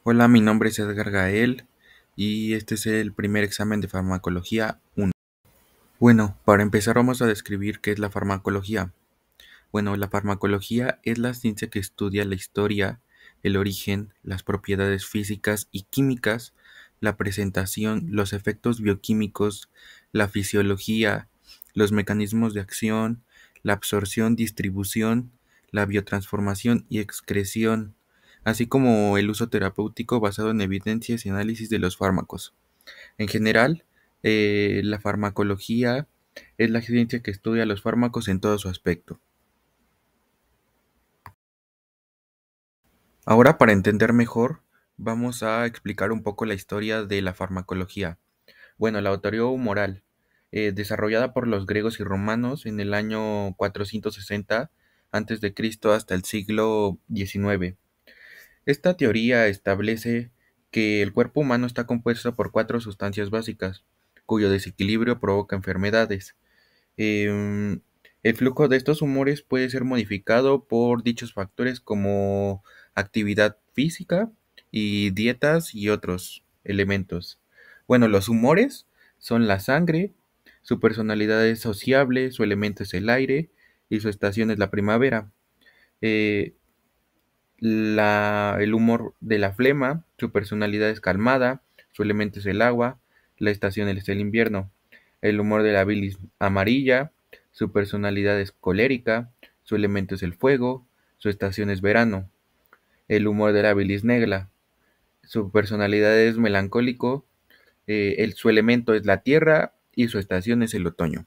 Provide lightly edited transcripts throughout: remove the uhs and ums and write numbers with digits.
Hola, mi nombre es Edgar Gael y este es el primer examen de farmacología 1. Bueno, para empezar vamos a describir qué es la farmacología. Bueno, la farmacología es la ciencia que estudia la historia, el origen, las propiedades físicas y químicas, la presentación, los efectos bioquímicos, la fisiología, los mecanismos de acción, la absorción, distribución, la biotransformación y excreción, así como el uso terapéutico basado en evidencias y análisis de los fármacos. En general, la farmacología es la ciencia que estudia los fármacos en todo su aspecto. Ahora, para entender mejor, vamos a explicar un poco la historia de la farmacología. Bueno, la teoría humoral, desarrollada por los griegos y romanos en el año 460 a.C. hasta el siglo XIX. Esta teoría establece que el cuerpo humano está compuesto por cuatro sustancias básicas, cuyo desequilibrio provoca enfermedades. Em, el flujo de estos humores puede ser modificado por dichos factores como actividad física y dietas y otros elementos. Bueno, los humores son la sangre, su personalidad es sociable, su elemento es el aire y su estación es la primavera. Eh, el humor de la flema, su personalidad es calmada, su elemento es el agua, la estación es el invierno. El humor de la bilis amarilla, su personalidad es colérica, su elemento es el fuego, su estación es verano. El humor de la bilis negra, su personalidad es melancólico, su elemento es la tierra y su estación es el otoño.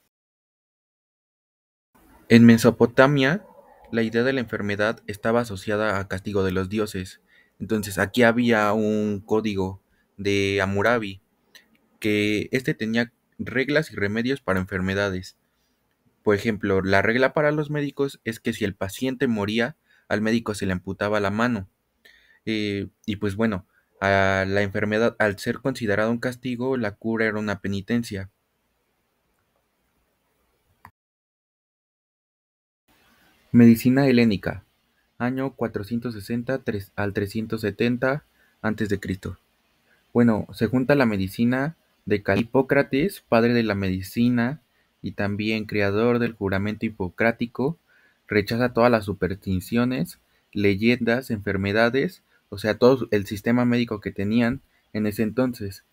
En Mesopotamia, la idea de la enfermedad estaba asociada a castigo de los dioses. Entonces, aquí había un código de Hammurabi que este tenía reglas y remedios para enfermedades. Por ejemplo, la regla para los médicos es que si el paciente moría, al médico se le amputaba la mano. Y pues bueno, a la enfermedad, al ser considerada un castigo, la cura era una penitencia. Medicina helénica, año 460 al 370 a.C. Bueno, se junta la medicina de Hipócrates, padre de la medicina y también creador del juramento hipocrático, rechaza todas las supersticiones, leyendas, enfermedades, o sea, todo el sistema médico que tenían en ese entonces,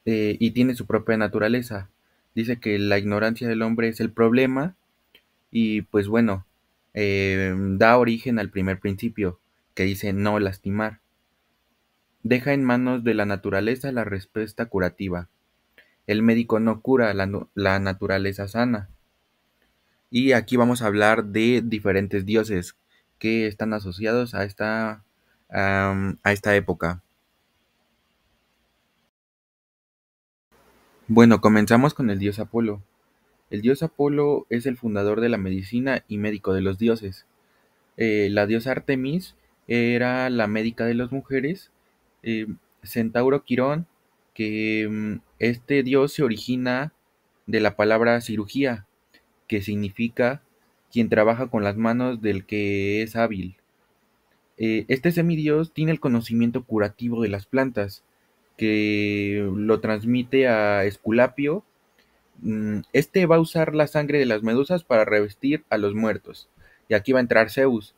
y tiene su propia naturaleza. Dice que la ignorancia del hombre es el problema y pues bueno, da origen al primer principio, que dice no lastimar. Deja en manos de la naturaleza la respuesta curativa. El médico no cura, la naturaleza sana. Y aquí vamos a hablar de diferentes dioses que están asociados a esta época. Bueno, comenzamos con el dios Apolo. El dios Apolo es el fundador de la medicina y médico de los dioses. La diosa Artemis era la médica de las mujeres. eh, Centauro Quirón, que este dios se origina de la palabra cirugía, que significa quien trabaja con las manos del que es hábil. Este semidios tiene el conocimiento curativo de las plantas, que lo transmite a Esculapio. Este va a usar la sangre de las medusas para revestir a los muertos. Y aquí va a entrar Zeus.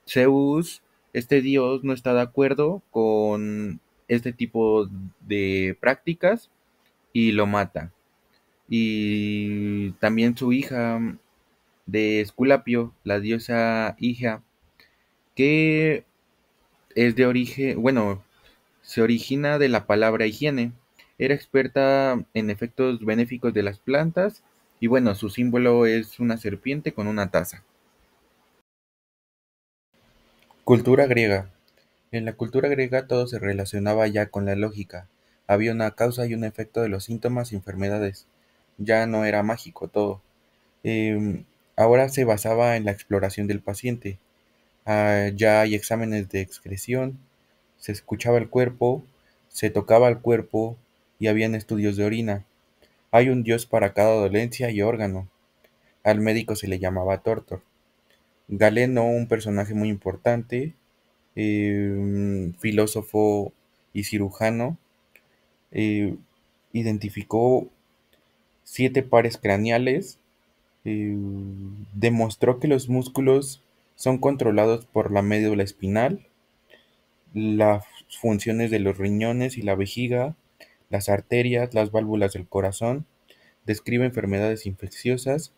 Zeus, este dios, no está de acuerdo con este tipo de prácticas y lo mata. Y también su hija de Esculapio, la diosa Hija, que es de origen, bueno, se origina de la palabra higiene. Era experta en efectos benéficos de las plantas y bueno, su símbolo es una serpiente con una taza. Cultura griega. En la cultura griega todo se relacionaba ya con la lógica. Había una causa y un efecto de los síntomas y enfermedades. Ya no era mágico todo. Em, Ahora se basaba en la exploración del paciente. Ya hay exámenes de excreción, se escuchaba el cuerpo, se tocaba el cuerpo y habían estudios de orina. Hay un dios para cada dolencia y órgano. Al médico se le llamaba Tórtor. Galeno, un personaje muy importante, filósofo y cirujano, eh, identificó 7 pares craneales, eh, demostró que los músculos son controlados por la médula espinal, las funciones de los riñones y la vejiga, las arterias, las válvulas del corazón, describe enfermedades infecciosas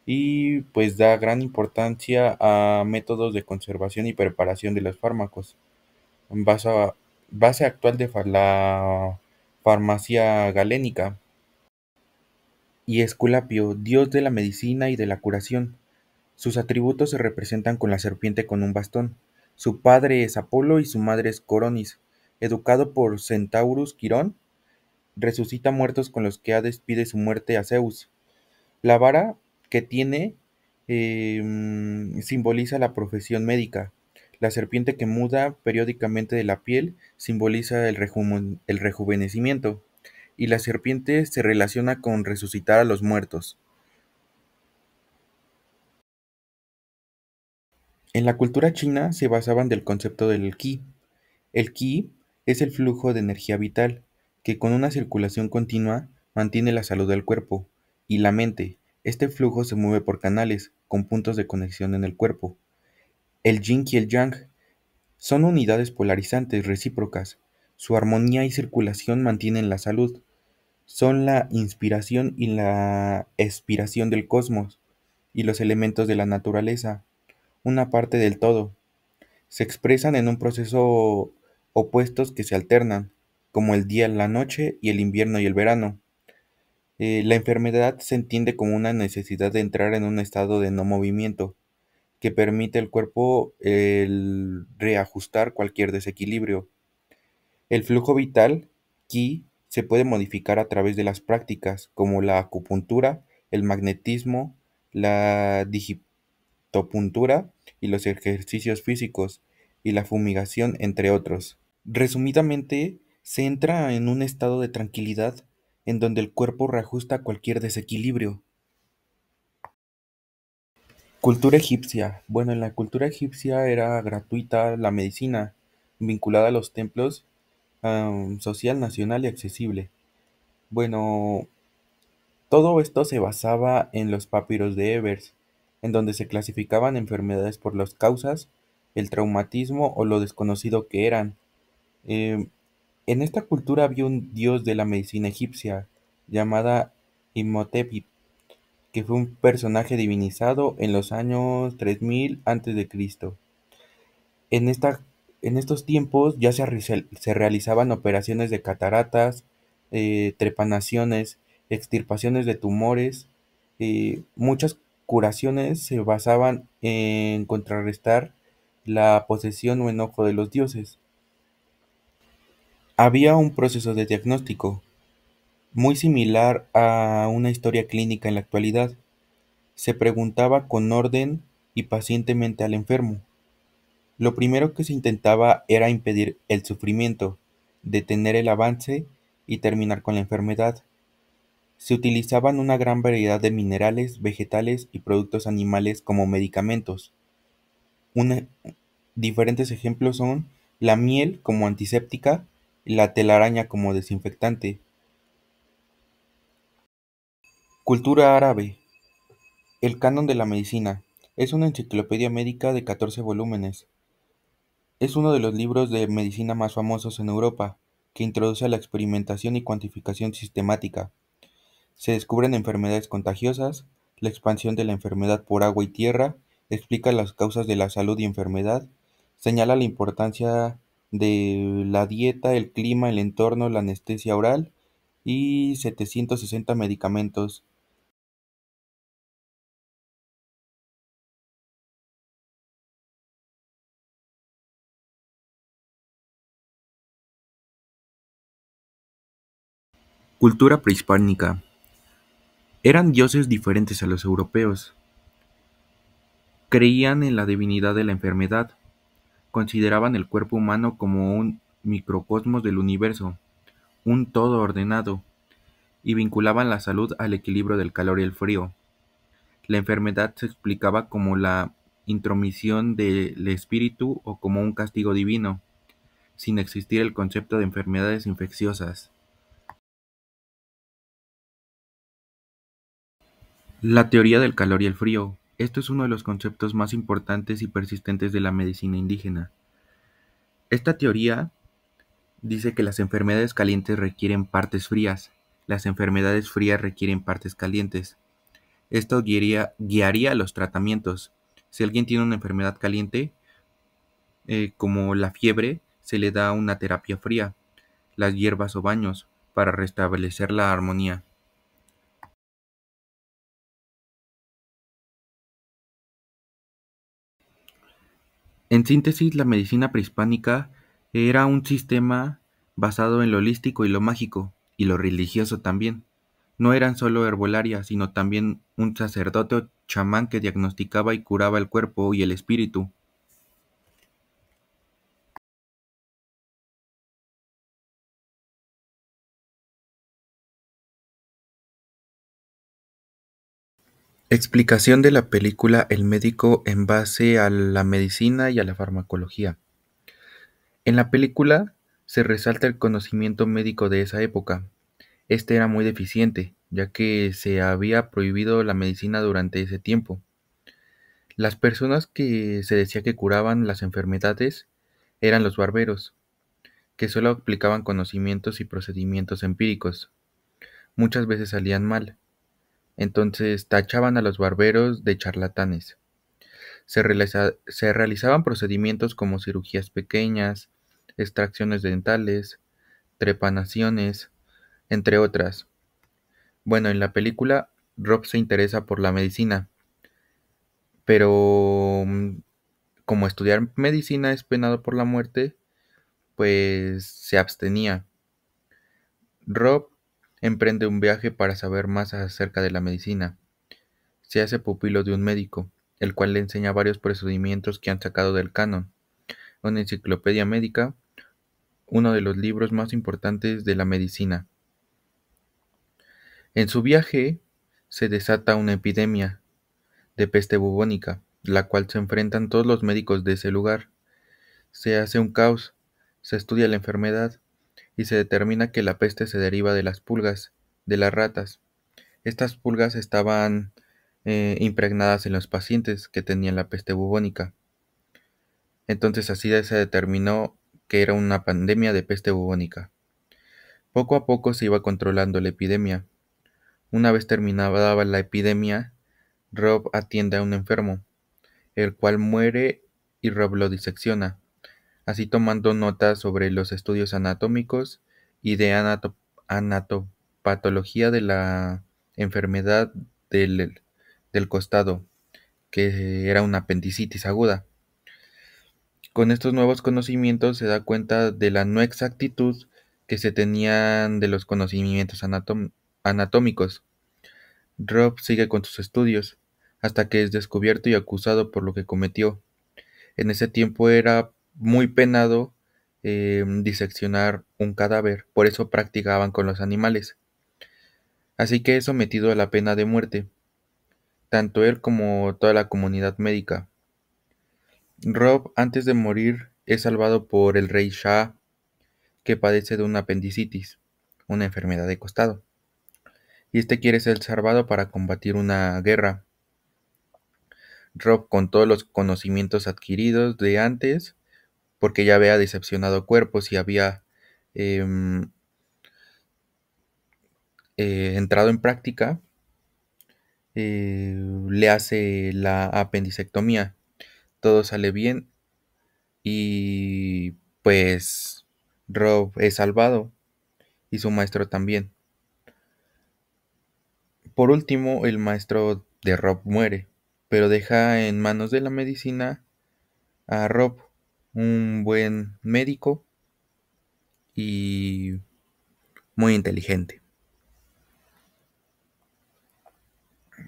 y pues da gran importancia a métodos de conservación y preparación de los fármacos. Base, base actual de la farmacia galénica. Y Esculapio, dios de la medicina y de la curación. Sus atributos se representan con la serpiente con un bastón. Su padre es Apolo y su madre es Coronis. Educado por Centaurus Quirón, resucita muertos con los que Hades pide su muerte a Zeus. La vara que tiene simboliza la profesión médica. La serpiente que muda periódicamente de la piel simboliza el rejuvenecimiento. Y la serpiente se relaciona con resucitar a los muertos. En la cultura china se basaban del concepto del qi. El qi es el flujo de energía vital, que con una circulación continua mantiene la salud del cuerpo y la mente. Este flujo se mueve por canales, con puntos de conexión en el cuerpo. El yin y el yang son unidades polarizantes recíprocas. Su armonía y circulación mantienen la salud. Son la inspiración y la expiración del cosmos y los elementos de la naturaleza, una parte del todo. Se expresan en un proceso opuestos que se alternan, como el día y la noche y el invierno y el verano. La enfermedad se entiende como una necesidad de entrar en un estado de no movimiento, que permite al cuerpo el reajustar cualquier desequilibrio. El flujo vital, Qi, se puede modificar a través de las prácticas como la acupuntura, el magnetismo, la digitopuntura y los ejercicios físicos y la fumigación, entre otros. Resumidamente, se entra en un estado de tranquilidad en donde el cuerpo reajusta cualquier desequilibrio. Cultura egipcia. Bueno, en la cultura egipcia era gratuita la medicina, vinculada a los templos, social, nacional y accesible. Bueno, todo esto se basaba en los papiros de Ebers, en donde se clasificaban enfermedades por las causas, el traumatismo o lo desconocido que eran. Em, en esta cultura había un dios de la medicina egipcia, llamada Imhotep, que fue un personaje divinizado en los años 3000 antes de Cristo. En esta, en estos tiempos ya se realizaban operaciones de cataratas, trepanaciones, extirpaciones de tumores. Muchas curaciones se basaban en contrarrestar la posesión o enojo de los dioses. Había un proceso de diagnóstico, muy similar a una historia clínica en la actualidad. Se preguntaba con orden y pacientemente al enfermo. Lo primero que se intentaba era impedir el sufrimiento, detener el avance y terminar con la enfermedad. Se utilizaban una gran variedad de minerales, vegetales y productos animales como medicamentos. Una- Diferentes ejemplos son la miel como antiséptica y la telaraña como desinfectante. Cultura árabe. El Canon de la Medicina. Es una enciclopedia médica de 14 volúmenes. Es uno de los libros de medicina más famosos en Europa, que introduce la experimentación y cuantificación sistemática. Se descubren enfermedades contagiosas, la expansión de la enfermedad por agua y tierra, explica las causas de la salud y enfermedad, señala la importancia de la dieta, el clima, el entorno, la anestesia oral y 760 medicamentos. Cultura prehispánica. Eran dioses diferentes a los europeos. Creían en la divinidad de la enfermedad. Consideraban el cuerpo humano como un microcosmos del universo, un todo ordenado, y vinculaban la salud al equilibrio del calor y el frío. La enfermedad se explicaba como la intromisión del espíritu o como un castigo divino, sin existir el concepto de enfermedades infecciosas. La teoría del calor y el frío. Esto es uno de los conceptos más importantes y persistentes de la medicina indígena. Esta teoría dice que las enfermedades calientes requieren partes frías, las enfermedades frías requieren partes calientes. Esto guiaría los tratamientos. Si alguien tiene una enfermedad caliente, como la fiebre, se le da una terapia fría, las hierbas o baños, para restablecer la armonía. En síntesis, la medicina prehispánica era un sistema basado en lo holístico y lo mágico, y lo religioso también. No eran solo herbolaria, sino también un sacerdote o chamán que diagnosticaba y curaba el cuerpo y el espíritu. Explicación de la película El médico en base a la medicina y a la farmacología. En la película se resalta el conocimiento médico de esa época. Este era muy deficiente, ya que se había prohibido la medicina durante ese tiempo. Las personas que se decía que curaban las enfermedades eran los barberos, que solo aplicaban conocimientos y procedimientos empíricos. Muchas veces salían mal, entonces tachaban a los barberos de charlatanes. Se realizaban procedimientos como cirugías pequeñas, extracciones dentales, trepanaciones, entre otras. Bueno, en la película, Rob se interesa por la medicina, pero como estudiar medicina es penado por la muerte, pues se abstenía. Rob emprende un viaje para saber más acerca de la medicina. Se hace pupilo de un médico, el cual le enseña varios procedimientos que han sacado del canon, una enciclopedia médica, uno de los libros más importantes de la medicina. En su viaje se desata una epidemia de peste bubónica, la cual se enfrentan todos los médicos de ese lugar. Se hace un caos, se estudia la enfermedad y se determina que la peste se deriva de las pulgas, de las ratas. Estas pulgas estaban impregnadas en los pacientes que tenían la peste bubónica. Entonces así se determinó que era una pandemia de peste bubónica. Poco a poco se iba controlando la epidemia. Una vez terminada la epidemia, Rob atiende a un enfermo, el cual muere y Rob lo disecciona, así tomando notas sobre los estudios anatómicos y de anatopatología de la enfermedad del, del costado, que era una apendicitis aguda. Con estos nuevos conocimientos se da cuenta de la no exactitud que se tenían de los conocimientos anatómicos. Rob sigue con sus estudios, hasta que es descubierto y acusado por lo que cometió. En ese tiempo era muy penado diseccionar un cadáver, por eso practicaban con los animales. Así que es sometido a la pena de muerte, tanto él como toda la comunidad médica. Rob, antes de morir, es salvado por el rey Shah, que padece de una apendicitis, una enfermedad de costado, y este quiere ser salvado para combatir una guerra. Rob, con todos los conocimientos adquiridos de antes, porque ya había decepcionado cuerpos y había em, entrado en práctica, le hace la apendicectomía. Todo sale bien y pues Rob es salvado y su maestro también. Por último, el maestro de Rob muere, pero deja en manos de la medicina a Rob, un buen médico y muy inteligente.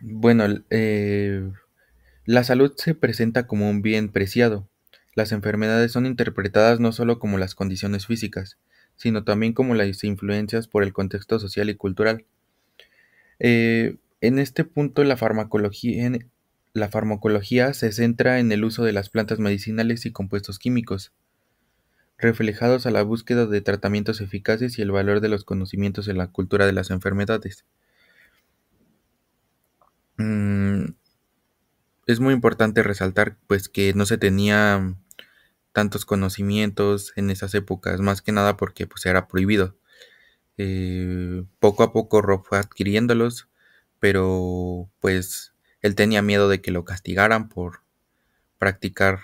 Bueno, la salud se presenta como un bien preciado. Las enfermedades son interpretadas no solo como las condiciones físicas, sino también como las influencias por el contexto social y cultural. En este punto, la farmacología La farmacología se centra en el uso de las plantas medicinales y compuestos químicos, reflejados a la búsqueda de tratamientos eficaces y el valor de los conocimientos en la cultura de las enfermedades. Mm, es muy importante resaltar pues que no se tenía tantos conocimientos en esas épocas, más que nada porque pues era prohibido. Poco a poco Rob fue adquiriéndolos, pero pues él tenía miedo de que lo castigaran por practicar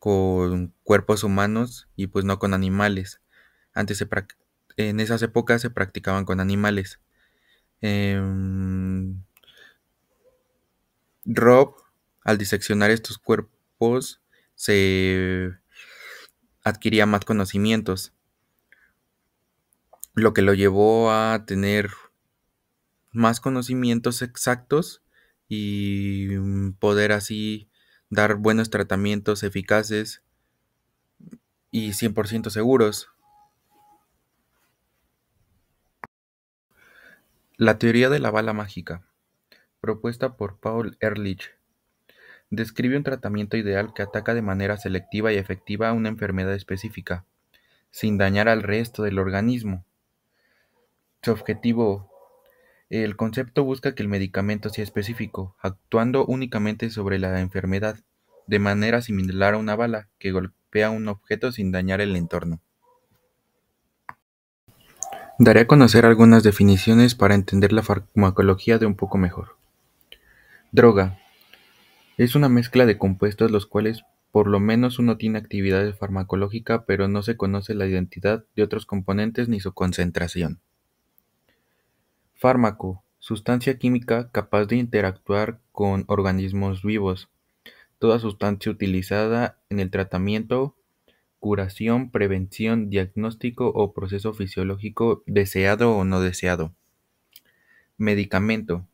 con cuerpos humanos y pues no con animales. Antes en esas épocas se practicaban con animales. Em, Rob, al diseccionar estos cuerpos, se adquiría más conocimientos, lo que lo llevó a tener más conocimientos exactos y poder así dar buenos tratamientos eficaces y 100% seguros. La teoría de la bala mágica, propuesta por Paul Ehrlich, describe un tratamiento ideal que ataca de manera selectiva y efectiva una enfermedad específica, sin dañar al resto del organismo. Su objetivo: el concepto busca que el medicamento sea específico, actuando únicamente sobre la enfermedad, de manera similar a una bala que golpea un objeto sin dañar el entorno. Daré a conocer algunas definiciones para entender la farmacología de un poco mejor. Droga: es una mezcla de compuestos los cuales por lo menos uno tiene actividad farmacológica, pero no se conoce la identidad de otros componentes ni su concentración. Fármaco: sustancia química capaz de interactuar con organismos vivos. Toda sustancia utilizada en el tratamiento, curación, prevención, diagnóstico o proceso fisiológico deseado o no deseado. Medicamento: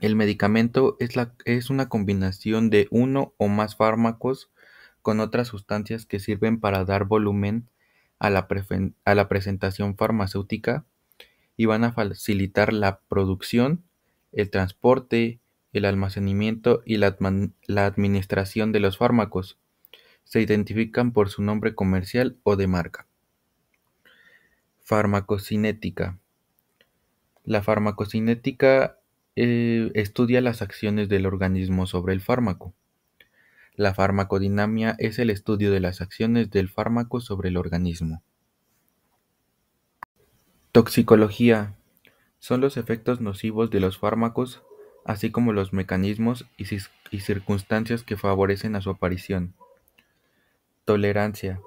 el medicamento es una combinación de uno o más fármacos con otras sustancias que sirven para dar volumen a la presentación farmacéutica y van a facilitar la producción, el transporte, el almacenamiento y la administración de los fármacos. Se identifican por su nombre comercial o de marca. Farmacocinética: la farmacocinética estudia las acciones del organismo sobre el fármaco. La farmacodinámica es el estudio de las acciones del fármaco sobre el organismo. Toxicología: son los efectos nocivos de los fármacos, así como los mecanismos y circunstancias que favorecen a su aparición. Tolerancia: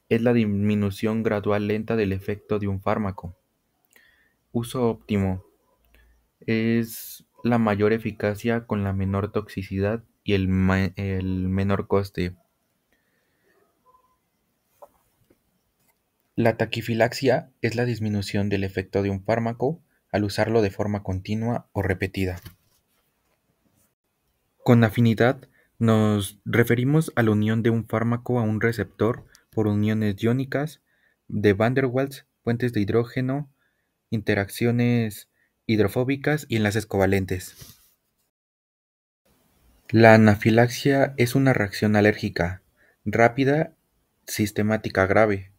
es la disminución gradual lenta del efecto de un fármaco. Uso óptimo: es la mayor eficacia con la menor toxicidad y el menor coste. La taquifilaxia es la disminución del efecto de un fármaco al usarlo de forma continua o repetida. Con afinidad nos referimos a la unión de un fármaco a un receptor por uniones iónicas de Van der Waals, puentes de hidrógeno, interacciones hidrofóbicas y enlaces covalentes. La anafilaxia es una reacción alérgica rápida, sistemática grave.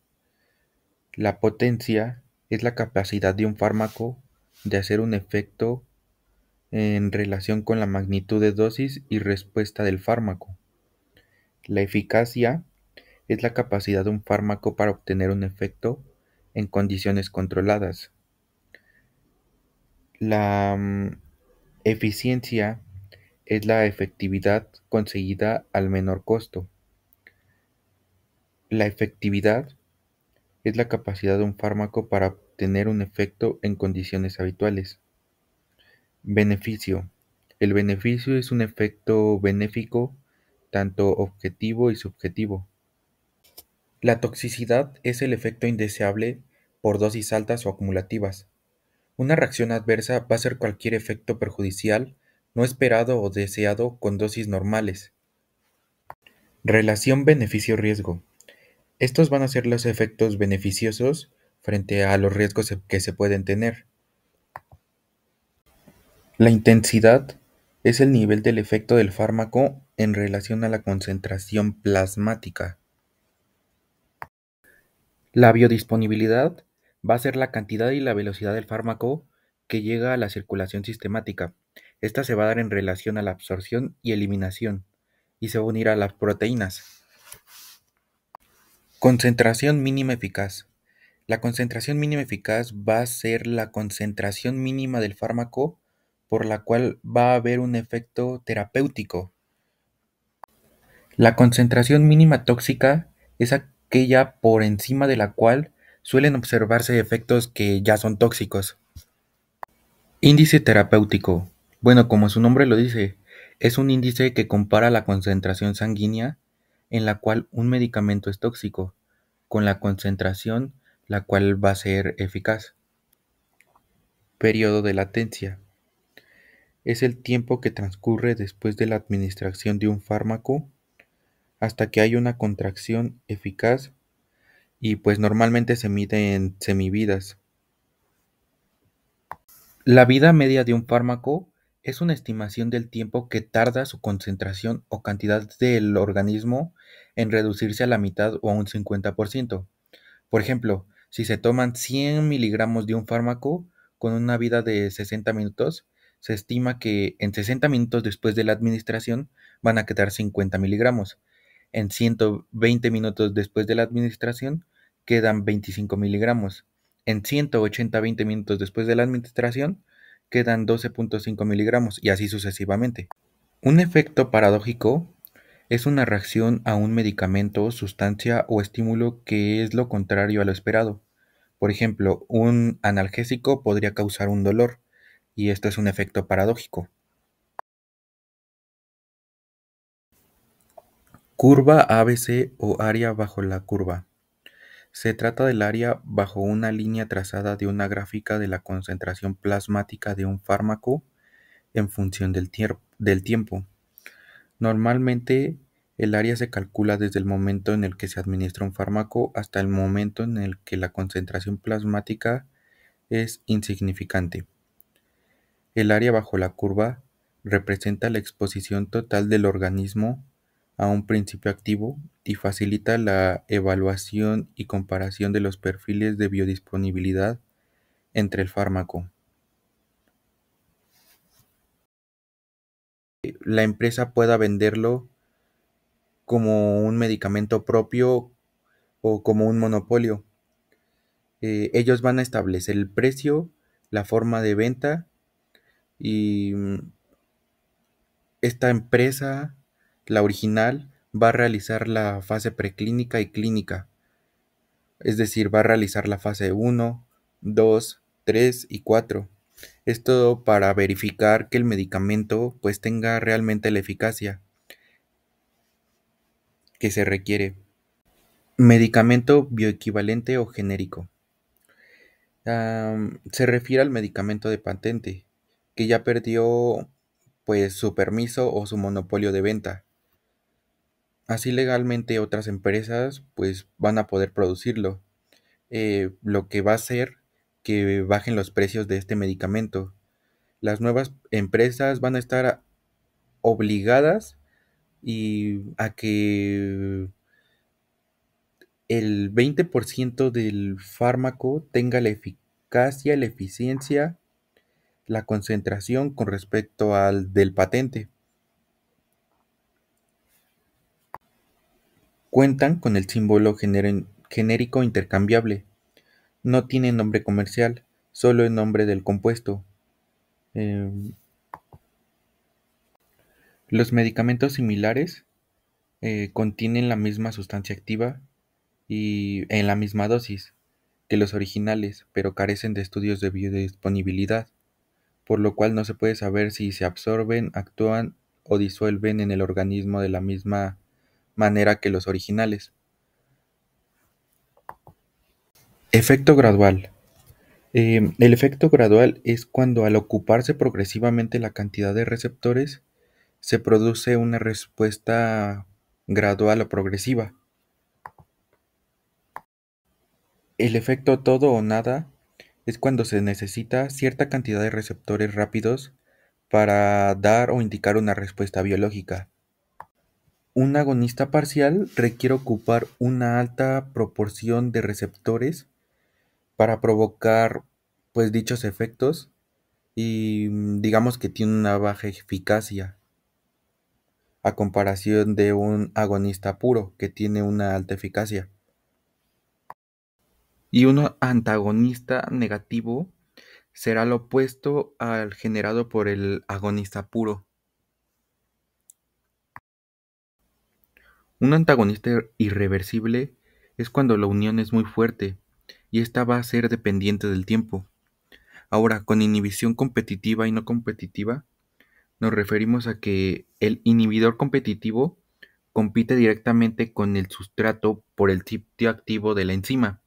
La potencia es la capacidad de un fármaco de hacer un efecto en relación con la magnitud de dosis y respuesta del fármaco. La eficacia es la capacidad de un fármaco para obtener un efecto en condiciones controladas. La eficiencia es la efectividad conseguida al menor costo. La efectividad es la capacidad de un fármaco para obtener un efecto en condiciones habituales. Beneficio: el beneficio es un efecto benéfico, tanto objetivo y subjetivo. La toxicidad es el efecto indeseable por dosis altas o acumulativas. Una reacción adversa va a ser cualquier efecto perjudicial no esperado o deseado con dosis normales. Relación beneficio-riesgo: estos van a ser los efectos beneficiosos frente a los riesgos que se pueden tener. La intensidad Es el nivel del efecto del fármaco en relación a la concentración plasmática. La biodisponibilidad va a ser la cantidad y la velocidad del fármaco que llega a la circulación sistemática. Esta se va a dar en relación a la absorción y eliminación, y se va a unir a las proteínas. Concentración mínima eficaz. La concentración mínima eficaz va a ser la concentración mínima del fármaco por la cual va a haber un efecto terapéutico. La concentración mínima tóxica es aquella por encima de la cual suelen observarse efectos que ya son tóxicos. Índice terapéutico. Bueno, como su nombre lo dice, es un índice que compara la concentración sanguínea en la cual un medicamento es tóxico con la concentración la cual va a ser eficaz. Periodo de latencia. Es el tiempo que transcurre después de la administración de un fármaco hasta que hay una contracción eficaz y pues normalmente se mide en semividas. La vida media de un fármaco es una estimación del tiempo que tarda su concentración o cantidad del organismo en reducirse a la mitad o a un 50%. Por ejemplo, si se toman 100 miligramos de un fármaco con una vida de 60 minutos, se estima que en 60 minutos después de la administración van a quedar 50 miligramos. En 120 minutos después de la administración quedan 25 miligramos. En 180-20 minutos después de la administración quedan 12,5 miligramos y así sucesivamente. Un efecto paradójico es una reacción a un medicamento, sustancia o estímulo que es lo contrario a lo esperado. Por ejemplo, un analgésico podría causar un dolor, y esto es un efecto paradójico. Curva ABC o área bajo la curva. Se trata del área bajo una línea trazada de una gráfica de la concentración plasmática de un fármaco en función del tiempo. Normalmente, el área se calcula desde el momento en el que se administra un fármaco hasta el momento en el que la concentración plasmática es insignificante. El área bajo la curva representa la exposición total del organismo a un principio activo y facilita la evaluación y comparación de los perfiles de biodisponibilidad entre el fármaco. La empresa pueda venderlo como un medicamento propio o como un monopolio. Ellos van a establecer el precio, la forma de venta y esta empresa, la original, va a realizar la fase preclínica y clínica. Es decir, va a realizar la fase 1, 2, 3 y 4. Esto para verificar que el medicamento pues tenga realmente la eficacia que se requiere. Medicamento bioequivalente o genérico. Se refiere al medicamento de patente, que ya perdió pues su permiso o su monopolio de venta. Así legalmente otras empresas pues van a poder producirlo, lo que va a hacer que bajen los precios de este medicamento. Las nuevas empresas van a estar obligadas a que el 20% del fármaco tenga la eficacia, la eficiencia, la concentración con respecto al del patente. Cuentan con el símbolo genérico intercambiable. No tiene nombre comercial, solo el nombre del compuesto. Em, los medicamentos similares contienen la misma sustancia activa y en la misma dosis que los originales, pero carecen de estudios de biodisponibilidad, por lo cual no se puede saber si se absorben, actúan o disuelven en el organismo de la misma manera que los originales. Efecto gradual. El efecto gradual es cuando al ocuparse progresivamente la cantidad de receptores, se produce una respuesta gradual o progresiva. El efecto todo o nada es cuando se necesita cierta cantidad de receptores rápidos para dar o indicar una respuesta biológica. Un agonista parcial requiere ocupar una alta proporción de receptores para provocar pues dichos efectos y digamos que tiene una baja eficacia a comparación de un agonista puro que tiene una alta eficacia. Y un antagonista negativo será lo opuesto al generado por el agonista puro. Un antagonista irreversible es cuando la unión es muy fuerte y esta va a ser dependiente del tiempo. Ahora, con inhibición competitiva y no competitiva, nos referimos a que el inhibidor competitivo compite directamente con el sustrato por el sitio activo de la enzima,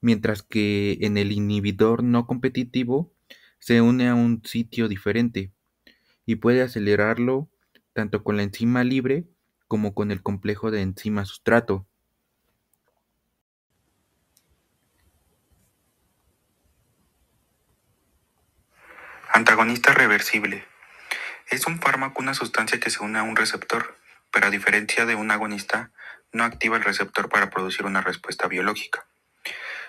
mientras que en el inhibidor no competitivo se une a un sitio diferente y puede acelerarlo tanto con la enzima libre como con el complejo de enzima sustrato. Antagonista reversible. Es un fármaco, una sustancia que se une a un receptor, pero a diferencia de un agonista, no activa el receptor para producir una respuesta biológica.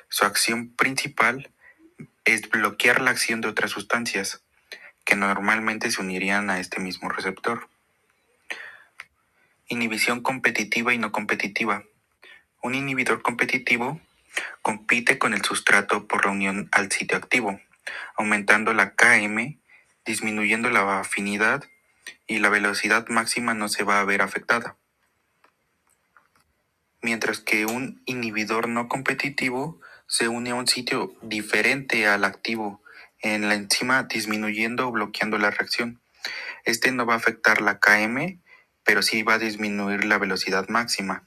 Su acción principal es bloquear la acción de otras sustancias, que normalmente se unirían a este mismo receptor. Inhibición competitiva y no competitiva. Un inhibidor competitivo compite con el sustrato por la unión al sitio activo, aumentando la Km, disminuyendo la afinidad y la velocidad máxima no se va a ver afectada. Mientras que un inhibidor no competitivo se une a un sitio diferente al activo en la enzima, disminuyendo o bloqueando la reacción. Este no va a afectar la Km, pero sí va a disminuir la velocidad máxima.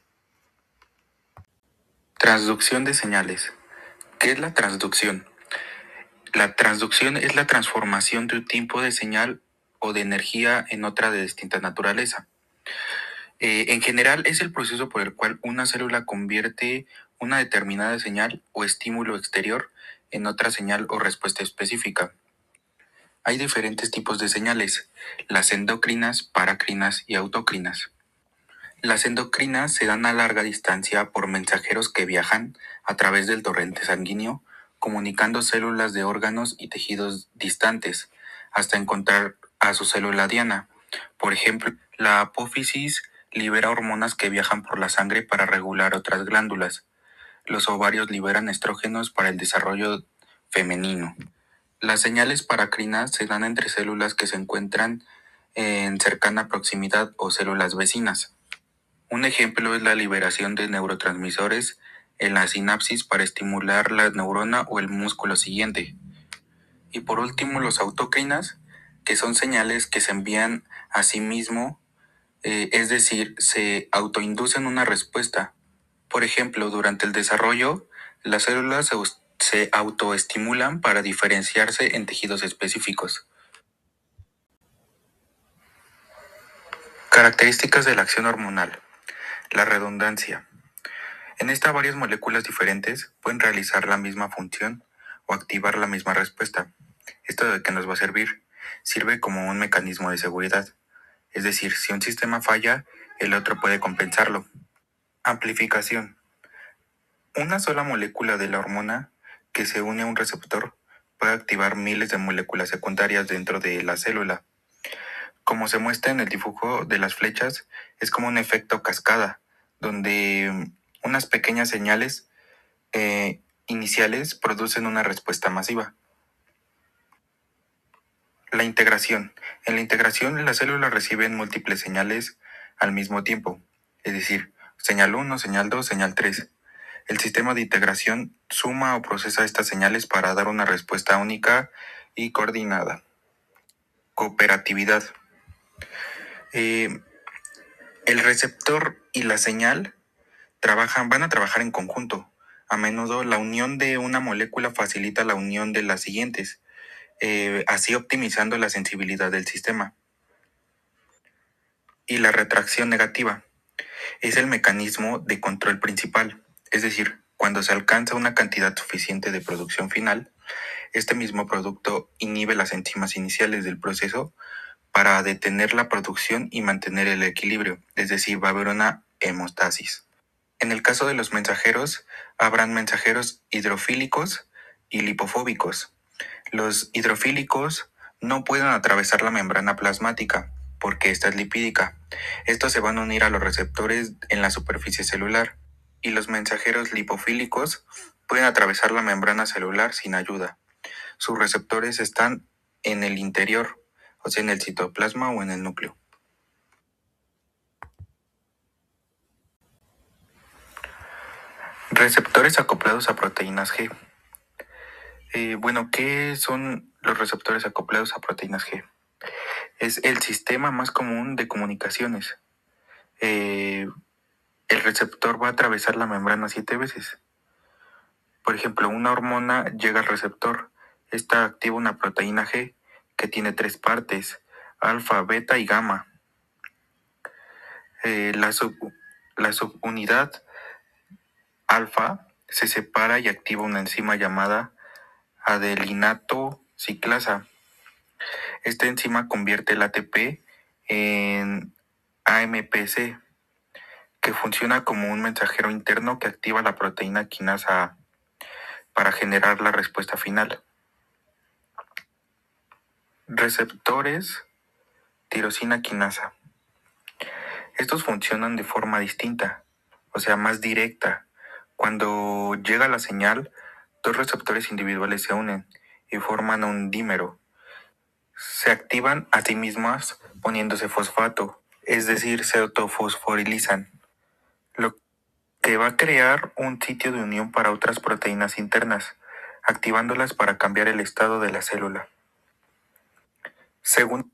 Transducción de señales. ¿Qué es la transducción? La transducción es la transformación de un tipo de señal o de energía en otra de distinta naturaleza. En general, es el proceso por el cual una célula convierte una determinada señal o estímulo exterior en otra señal o respuesta específica. Hay diferentes tipos de señales: las endocrinas, paracrinas y autocrinas. Las endocrinas se dan a larga distancia por mensajeros que viajan a través del torrente sanguíneo, comunicando células de órganos y tejidos distantes, hasta encontrar a su célula diana. Por ejemplo, la apófisis libera hormonas que viajan por la sangre para regular otras glándulas. Los ovarios liberan estrógenos para el desarrollo femenino. Las señales paracrinas se dan entre células que se encuentran en cercana proximidad o células vecinas. Un ejemplo es la liberación de neurotransmisores en la sinapsis para estimular la neurona o el músculo siguiente. Y por último, los autocrinas, que son señales que se envían a sí mismo, es decir, se autoinducen una respuesta. Por ejemplo, durante el desarrollo, las células se autoestimulan para diferenciarse en tejidos específicos. Características de la acción hormonal. La redundancia. En esta, varias moléculas diferentes pueden realizar la misma función o activar la misma respuesta. ¿Esto de qué nos va a servir? Sirve como un mecanismo de seguridad. Es decir, si un sistema falla, el otro puede compensarlo. Amplificación. Una sola molécula de la hormona que se une a un receptor puede activar miles de moléculas secundarias dentro de la célula. Como se muestra en el dibujo de las flechas, es como un efecto cascada, donde unas pequeñas señales iniciales producen una respuesta masiva. La integración. En la integración, las células reciben múltiples señales al mismo tiempo, es decir, señal 1, señal 2, señal 3. El sistema de integración suma o procesa estas señales para dar una respuesta única y coordinada. Cooperatividad. El receptor y la señal van a trabajar en conjunto. A menudo la unión de una molécula facilita la unión de las siguientes, así optimizando la sensibilidad del sistema. Y la retracción negativa es el mecanismo de control principal, es decir, cuando se alcanza una cantidad suficiente de producción final, Este mismo producto inhibe las enzimas iniciales del proceso para detener la producción y mantener el equilibrio, es decir, va a haber una hemostasis. En el caso de los mensajeros, habrán mensajeros hidrofílicos y lipofóbicos. Los hidrofílicos no pueden atravesar la membrana plasmática porque esta es lipídica. Estos se van a unir a los receptores en la superficie celular y los mensajeros lipofílicos pueden atravesar la membrana celular sin ayuda. Sus receptores están en el interior, o sea, en el citoplasma o en el núcleo. Receptores acoplados a proteínas G. ¿Qué son los receptores acoplados a proteínas G? Es el sistema más común de comunicaciones. El receptor va a atravesar la membrana 7 veces. Por ejemplo, una hormona llega al receptor. Esta activa una proteína G que tiene 3 partes, alfa, beta y gamma. La subunidad alfa se separa y activa una enzima llamada adelinato ciclasa. Esta enzima convierte el ATP en AMPC, que funciona como un mensajero interno que activa la proteína quinasa A para generar la respuesta final. Receptores tirosina quinasa. Estos funcionan de forma distinta, o sea, más directa. Cuando llega la señal, dos receptores individuales se unen y forman un dímero. Se activan a sí mismas poniéndose fosfato, es decir, se autofosforilizan, lo que va a crear un sitio de unión para otras proteínas internas, activándolas para cambiar el estado de la célula. Según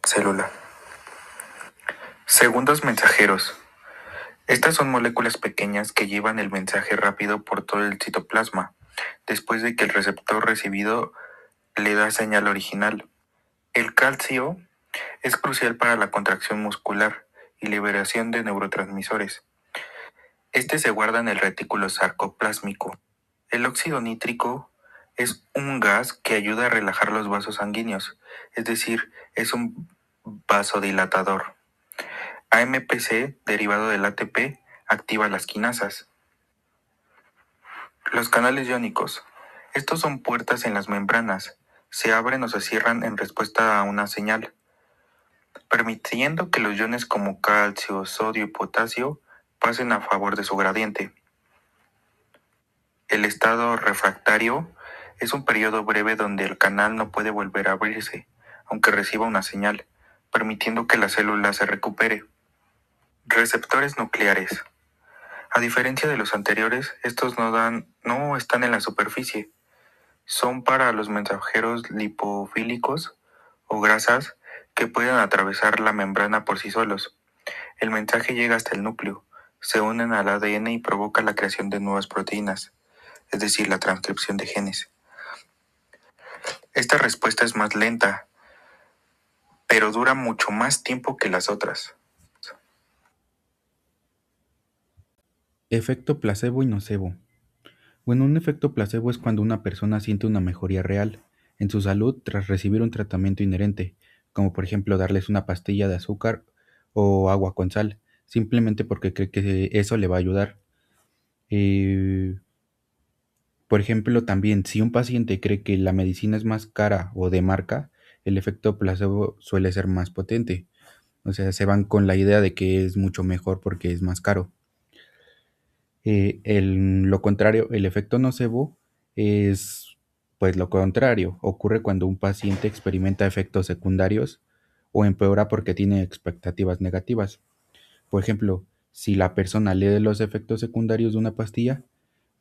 célula. Segundos mensajeros. Estas son moléculas pequeñas que llevan el mensaje rápido por todo el citoplasma, después de que el receptor recibido le da señal original. El calcio es crucial para la contracción muscular y liberación de neurotransmisores. Este se guarda en el retículo sarcoplásmico. El óxido nítrico es un gas que ayuda a relajar los vasos sanguíneos, es decir, es un vasodilatador. AMPC, derivado del ATP, activa las quinasas. Los canales iónicos. Estos son puertas en las membranas. Se abren o se cierran en respuesta a una señal, permitiendo que los iones como calcio, sodio y potasio pasen a favor de su gradiente. El estado refractario es un periodo breve donde el canal no puede volver a abrirse, aunque reciba una señal, permitiendo que la célula se recupere. Receptores nucleares. A diferencia de los anteriores, estos no están en la superficie. Son para los mensajeros lipofílicos o grasas que pueden atravesar la membrana por sí solos. El mensaje llega hasta el núcleo, se unen al ADN y provoca la creación de nuevas proteínas, es decir, la transcripción de genes. Esta respuesta es más lenta, pero dura mucho más tiempo que las otras. Efecto placebo y nocebo. Bueno, un efecto placebo es cuando una persona siente una mejoría real en su salud tras recibir un tratamiento inherente, como por ejemplo darles una pastilla de azúcar o agua con sal, simplemente porque cree que eso le va a ayudar. Eh, por ejemplo, también si un paciente cree que la medicina es más cara o de marca, el efecto placebo suele ser más potente. O sea, se van con la idea de que es mucho mejor porque es más caro. Lo contrario, el efecto nocebo es pues lo contrario. Ocurre cuando un paciente experimenta efectos secundarios o empeora porque tiene expectativas negativas. Por ejemplo, si la persona lee los efectos secundarios de una pastilla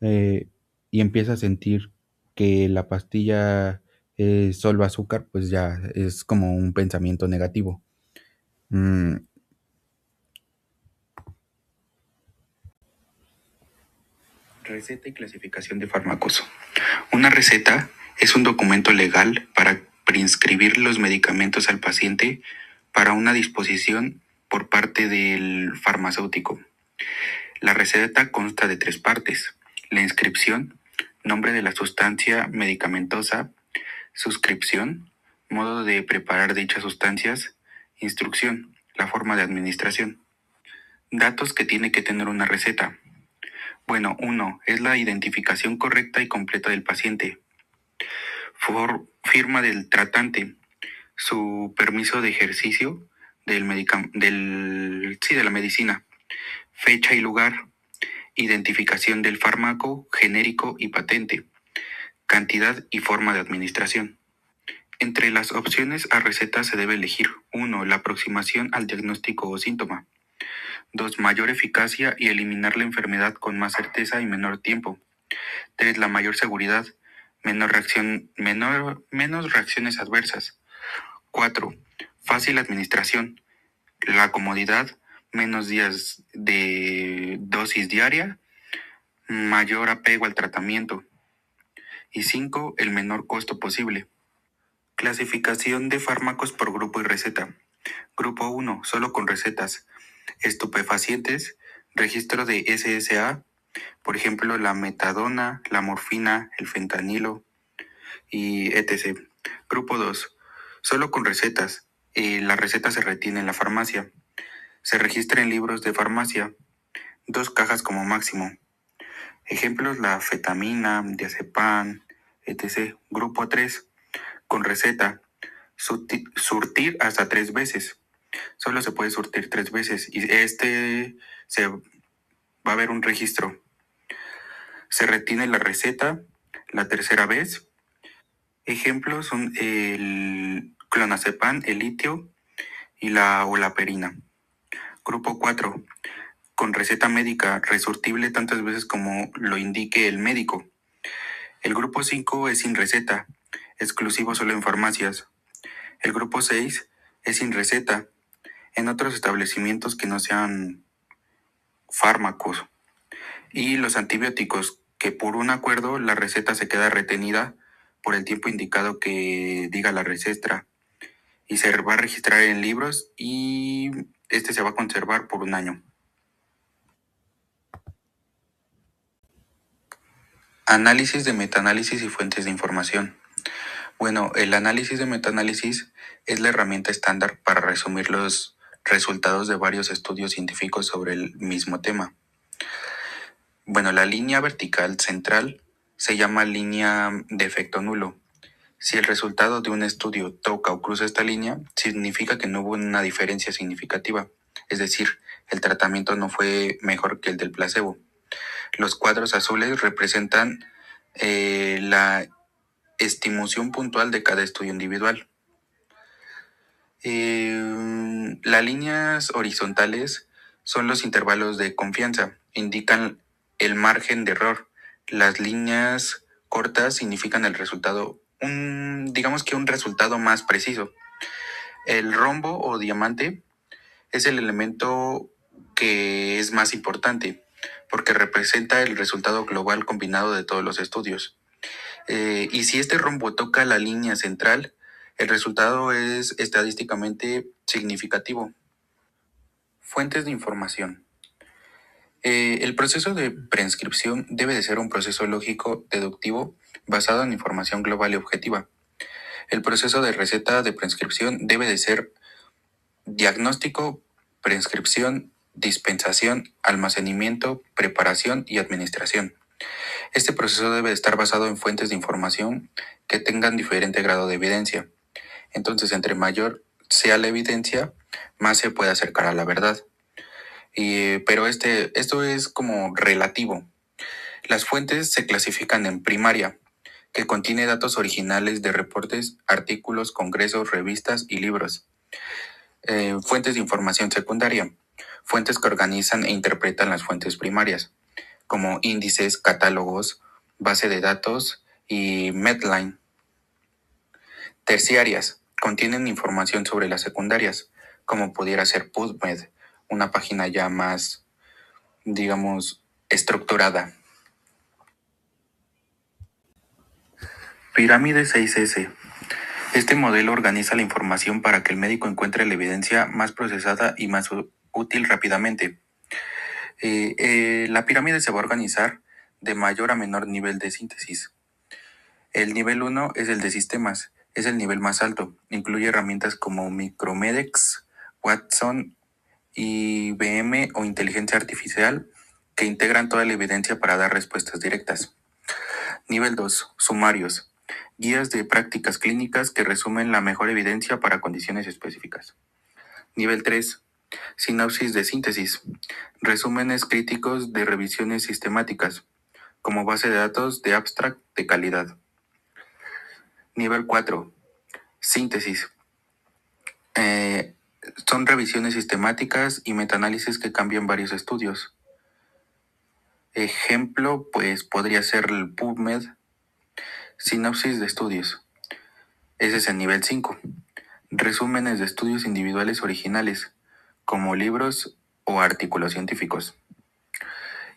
eh, y empieza a sentir que la pastilla es solo azúcar, pues ya es como un pensamiento negativo. Mm, Receta y clasificación de fármacos. Una receta es un documento legal para prescribir los medicamentos al paciente para una disposición por parte del farmacéutico. La receta consta de 3 partes: La inscripción, nombre de la sustancia medicamentosa, suscripción, modo de preparar dichas sustancias, instrucción, la forma de administración. Datos que tiene que tener una receta. Bueno, uno, es la identificación correcta y completa del paciente. Firma del tratante, su permiso de ejercicio de la medicina, fecha y lugar, identificación del fármaco, genérico y patente, cantidad y forma de administración. Entre las opciones a receta se debe elegir: 1. La aproximación al diagnóstico o síntoma. 2. Mayor eficacia y eliminar la enfermedad con más certeza y menor tiempo. 3. La mayor seguridad, menos reacciones adversas. 4. Fácil administración, la comodidad, menos días de dosis diaria, mayor apego al tratamiento. Y 5. El menor costo posible. Clasificación de fármacos por grupo y receta. Grupo 1, solo con recetas. Estupefacientes, registro de SSA, por ejemplo, la metadona, la morfina, el fentanilo y etc. Grupo 2, solo con recetas. La receta se retiene en la farmacia. Se registra en libros de farmacia. 2 cajas como máximo. Ejemplos: la fetamina, diazepam, etc. Grupo 3, con receta. Surtir hasta 3 veces. Solo se puede surtir 3 veces y se va a haber un registro. Se retiene la receta la tercera vez. Ejemplos son el clonazepam, el litio y la olaparina. Grupo 4, con receta médica, resurtible tantas veces como lo indique el médico. El grupo 5 es sin receta, exclusivo solo en farmacias. El grupo 6 es sin receta, en otros establecimientos que no sean fármacos. Y los antibióticos, que por un acuerdo la receta se queda retenida por el tiempo indicado que diga la receta y se va a registrar en libros y se va a conservar por 1 año. Análisis de metaanálisis y fuentes de información. Bueno, el análisis de metaanálisis es la herramienta estándar para resumir los resultados de varios estudios científicos sobre el mismo tema. Bueno, la línea vertical central se llama línea de efecto nulo. Si el resultado de un estudio toca o cruza esta línea, significa que no hubo una diferencia significativa, es decir, el tratamiento no fue mejor que el del placebo. Los cuadros azules representan la estimación puntual de cada estudio individual. Las líneas horizontales son los intervalos de confianza, indican el margen de error. Las líneas cortas significan el resultado, digamos que un resultado más preciso. El rombo o diamante es el elemento que es más importante porque representa el resultado global combinado de todos los estudios. Y si este rombo toca la línea central, el resultado es estadísticamente significativo. Fuentes de información. El proceso de prescripción debe de ser un proceso lógico deductivo basado en información global y objetiva. El proceso de receta de prescripción debe de ser diagnóstico, prescripción, dispensación, almacenamiento, preparación y administración. Este proceso debe estar basado en fuentes de información que tengan diferente grado de evidencia. Entonces, entre mayor sea la evidencia, más se puede acercar a la verdad. Pero esto es como relativo. Las fuentes se clasifican en primaria, que contiene datos originales de reportes, artículos, congresos, revistas y libros. Fuentes de información secundaria, fuentes que organizan e interpretan las fuentes primarias, como índices, catálogos, base de datos y Medline. Terciarias, contienen información sobre las secundarias, como pudiera ser PubMed, una página ya más, digamos, estructurada. Pirámide 6S. Este modelo organiza la información para que el médico encuentre la evidencia más procesada y más útil rápidamente. La pirámide se va a organizar de mayor a menor nivel de síntesis. El nivel 1 es el de sistemas, es el nivel más alto. Incluye herramientas como Micromedex, Watson, IBM o inteligencia artificial que integran toda la evidencia para dar respuestas directas. Nivel 2. Sumarios. Guías de prácticas clínicas que resumen la mejor evidencia para condiciones específicas. Nivel 3. Sinopsis de síntesis. Resúmenes críticos de revisiones sistemáticas, como base de datos de abstract de calidad. Nivel 4. Síntesis. Eh, Son revisiones sistemáticas y metaanálisis que cambian varios estudios. Ejemplo, pues podría ser el PubMed. Sinopsis de estudios. Ese es el nivel 5. Resúmenes de estudios individuales originales, como libros o artículos científicos.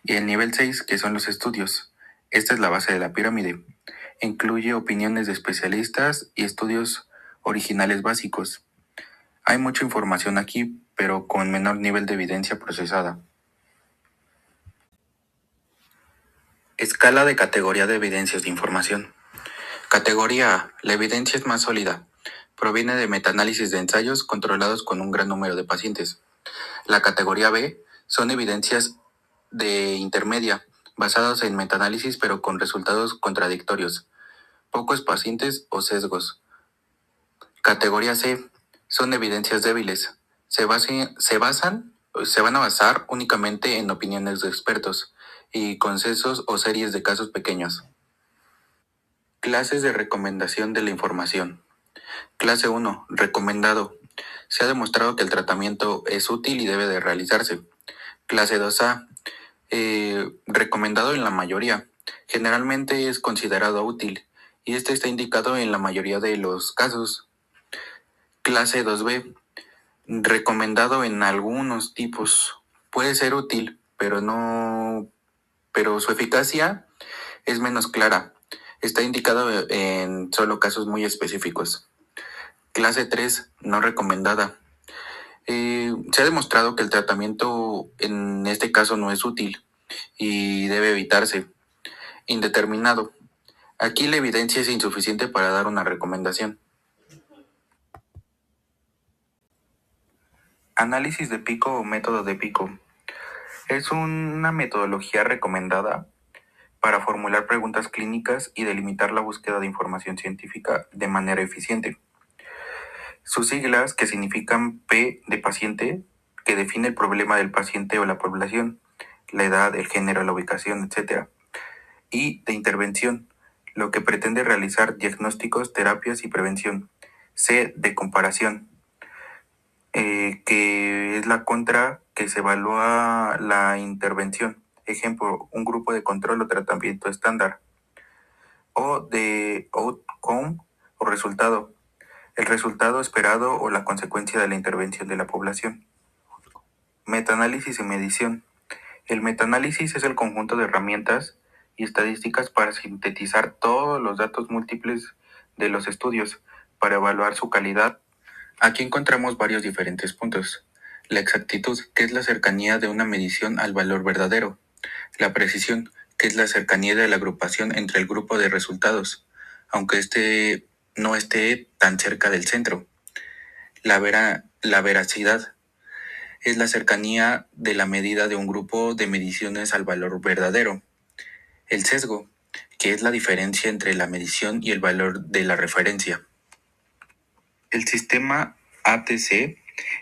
Y el nivel 6, que son los estudios. Esta es la base de la pirámide. Incluye opiniones de especialistas y estudios originales básicos. Hay mucha información aquí, pero con menor nivel de evidencia procesada. Escala de categoría de evidencias de información. Categoría A. La evidencia es más sólida. Proviene de metaanálisis de ensayos controlados con un gran número de pacientes. La categoría B son evidencias de intermedia, basadas en metaanálisis pero con resultados contradictorios, pocos pacientes o sesgos. Categoría C son evidencias débiles. Se van a basar únicamente en opiniones de expertos y consensos o series de casos pequeños. Clases de recomendación de la información. Clase 1. Recomendado. Se ha demostrado que el tratamiento es útil y debe de realizarse. Clase 2A. Recomendado en la mayoría. Generalmente es considerado útil y este está indicado en la mayoría de los casos. Clase 2B. Recomendado en algunos tipos. Puede ser útil, pero su eficacia es menos clara. Está indicado en solo casos muy específicos. Clase 3. No recomendada. Se ha demostrado que el tratamiento en este caso no es útil y debe evitarse. Indeterminado. Aquí la evidencia es insuficiente para dar una recomendación. Análisis de pico o método de pico. Es una metodología recomendada para formular preguntas clínicas y delimitar la búsqueda de información científica de manera eficiente. Sus siglas, que significan P de paciente, que define el problema del paciente o la población, la edad, el género, la ubicación, etc. Y de intervención, lo que pretende realizar diagnósticos, terapias y prevención. C de comparación, que es la contra que se evalúa la intervención. Ejemplo, un grupo de control o tratamiento estándar. O de outcome o resultado, el resultado esperado o la consecuencia de la intervención de la población. Metaanálisis y medición. El metaanálisis es el conjunto de herramientas y estadísticas para sintetizar todos los datos múltiples de los estudios para evaluar su calidad. Aquí encontramos varios diferentes puntos. La exactitud, que es la cercanía de una medición al valor verdadero. La precisión, que es la cercanía de la agrupación entre el grupo de resultados, aunque este no esté tan cerca del centro. La veracidad es la cercanía de la medida de un grupo de mediciones al valor verdadero. El sesgo, que es la diferencia entre la medición y el valor de la referencia. El sistema ATC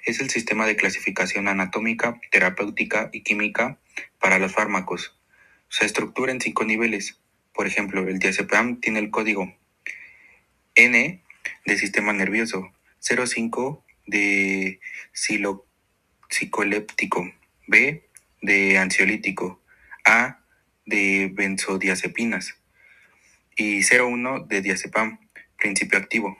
es el sistema de clasificación anatómica, terapéutica y química para los fármacos. Se estructura en 5 niveles. Por ejemplo, el diazepam tiene el código N de sistema nervioso, 0,5 de psicoléptico, B de ansiolítico, A de benzodiazepinas y 0,1 de diazepam, principio activo.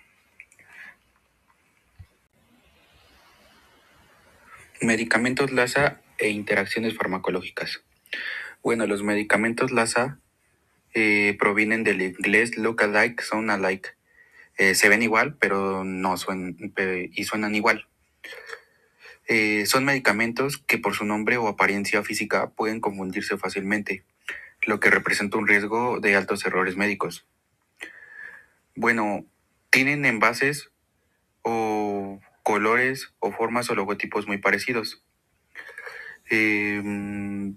Medicamentos LASA e interacciones farmacológicas. Bueno, los medicamentos LASA provienen del inglés look alike, sound alike. Se ven igual, pero no suenan igual. Son medicamentos que por su nombre o apariencia física pueden confundirse fácilmente. lo que representa un riesgo de altos errores médicos. Bueno, tienen envases o colores o formas o logotipos muy parecidos. Eh,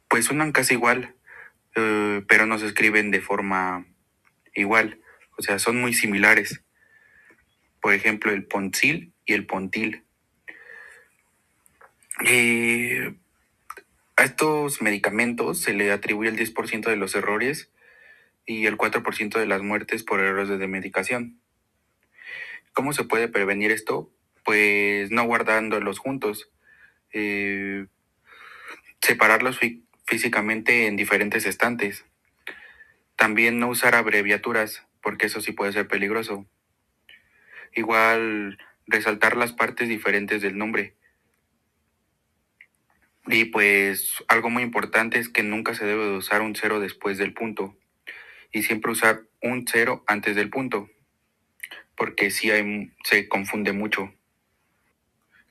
pues suenan casi igual, pero no se escriben de forma igual. O sea, son muy similares. Por ejemplo, el Poncil y el Pontil. Eh, a estos medicamentos se le atribuye el 10% de los errores y el 4% de las muertes por errores de medicación. ¿Cómo se puede prevenir esto? Pues no guardándolos juntos, eh, separarlos físicamente en diferentes estantes. También no usar abreviaturas, porque eso sí puede ser peligroso. Igual resaltar las partes diferentes del nombre. Y pues algo muy importante es que nunca se debe de usar un cero después del punto y siempre usar un cero antes del punto, porque sí se confunde mucho.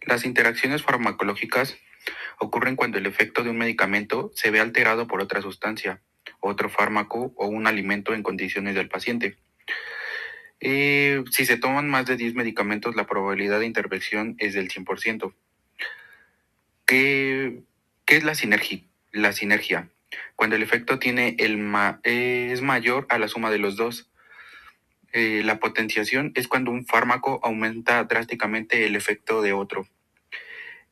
Las interacciones farmacológicas ocurren cuando el efecto de un medicamento se ve alterado por otra sustancia, otro fármaco o un alimento en condiciones del paciente. Si se toman más de 10 medicamentos, la probabilidad de intervención es del 100%. ¿Qué, qué es la sinergia? Cuando el efecto es mayor a la suma de los dos. La potenciación es cuando un fármaco aumenta drásticamente el efecto de otro.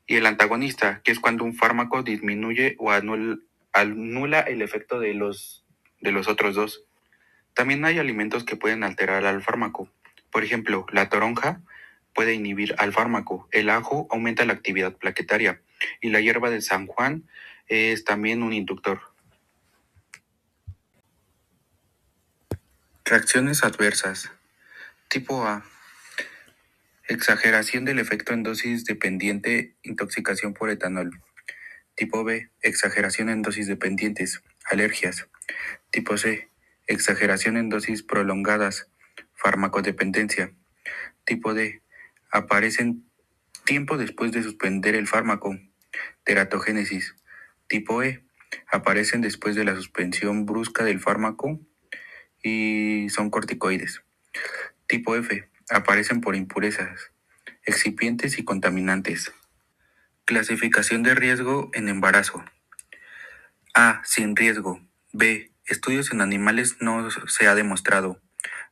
Y el antagonista, que es cuando un fármaco disminuye o anula el efecto de los otros dos. También hay alimentos que pueden alterar al fármaco. Por ejemplo, la toronja puede inhibir al fármaco, el ajo aumenta la actividad plaquetaria y la hierba de San Juan es también un inductor. Reacciones adversas. Tipo A. Exageración del efecto en dosis dependiente, intoxicación por etanol. Tipo B. Exageración en dosis dependientes, alergias. Tipo C. Exageración en dosis prolongadas, farmacodependencia. Tipo D. Aparecen tiempo después de suspender el fármaco, teratogénesis. Tipo E. Aparecen después de la suspensión brusca del fármaco y son corticoides. Tipo F. Aparecen por impurezas, excipientes y contaminantes. Clasificación de riesgo en embarazo. A. Sin riesgo. B. Estudios en animales no se ha demostrado.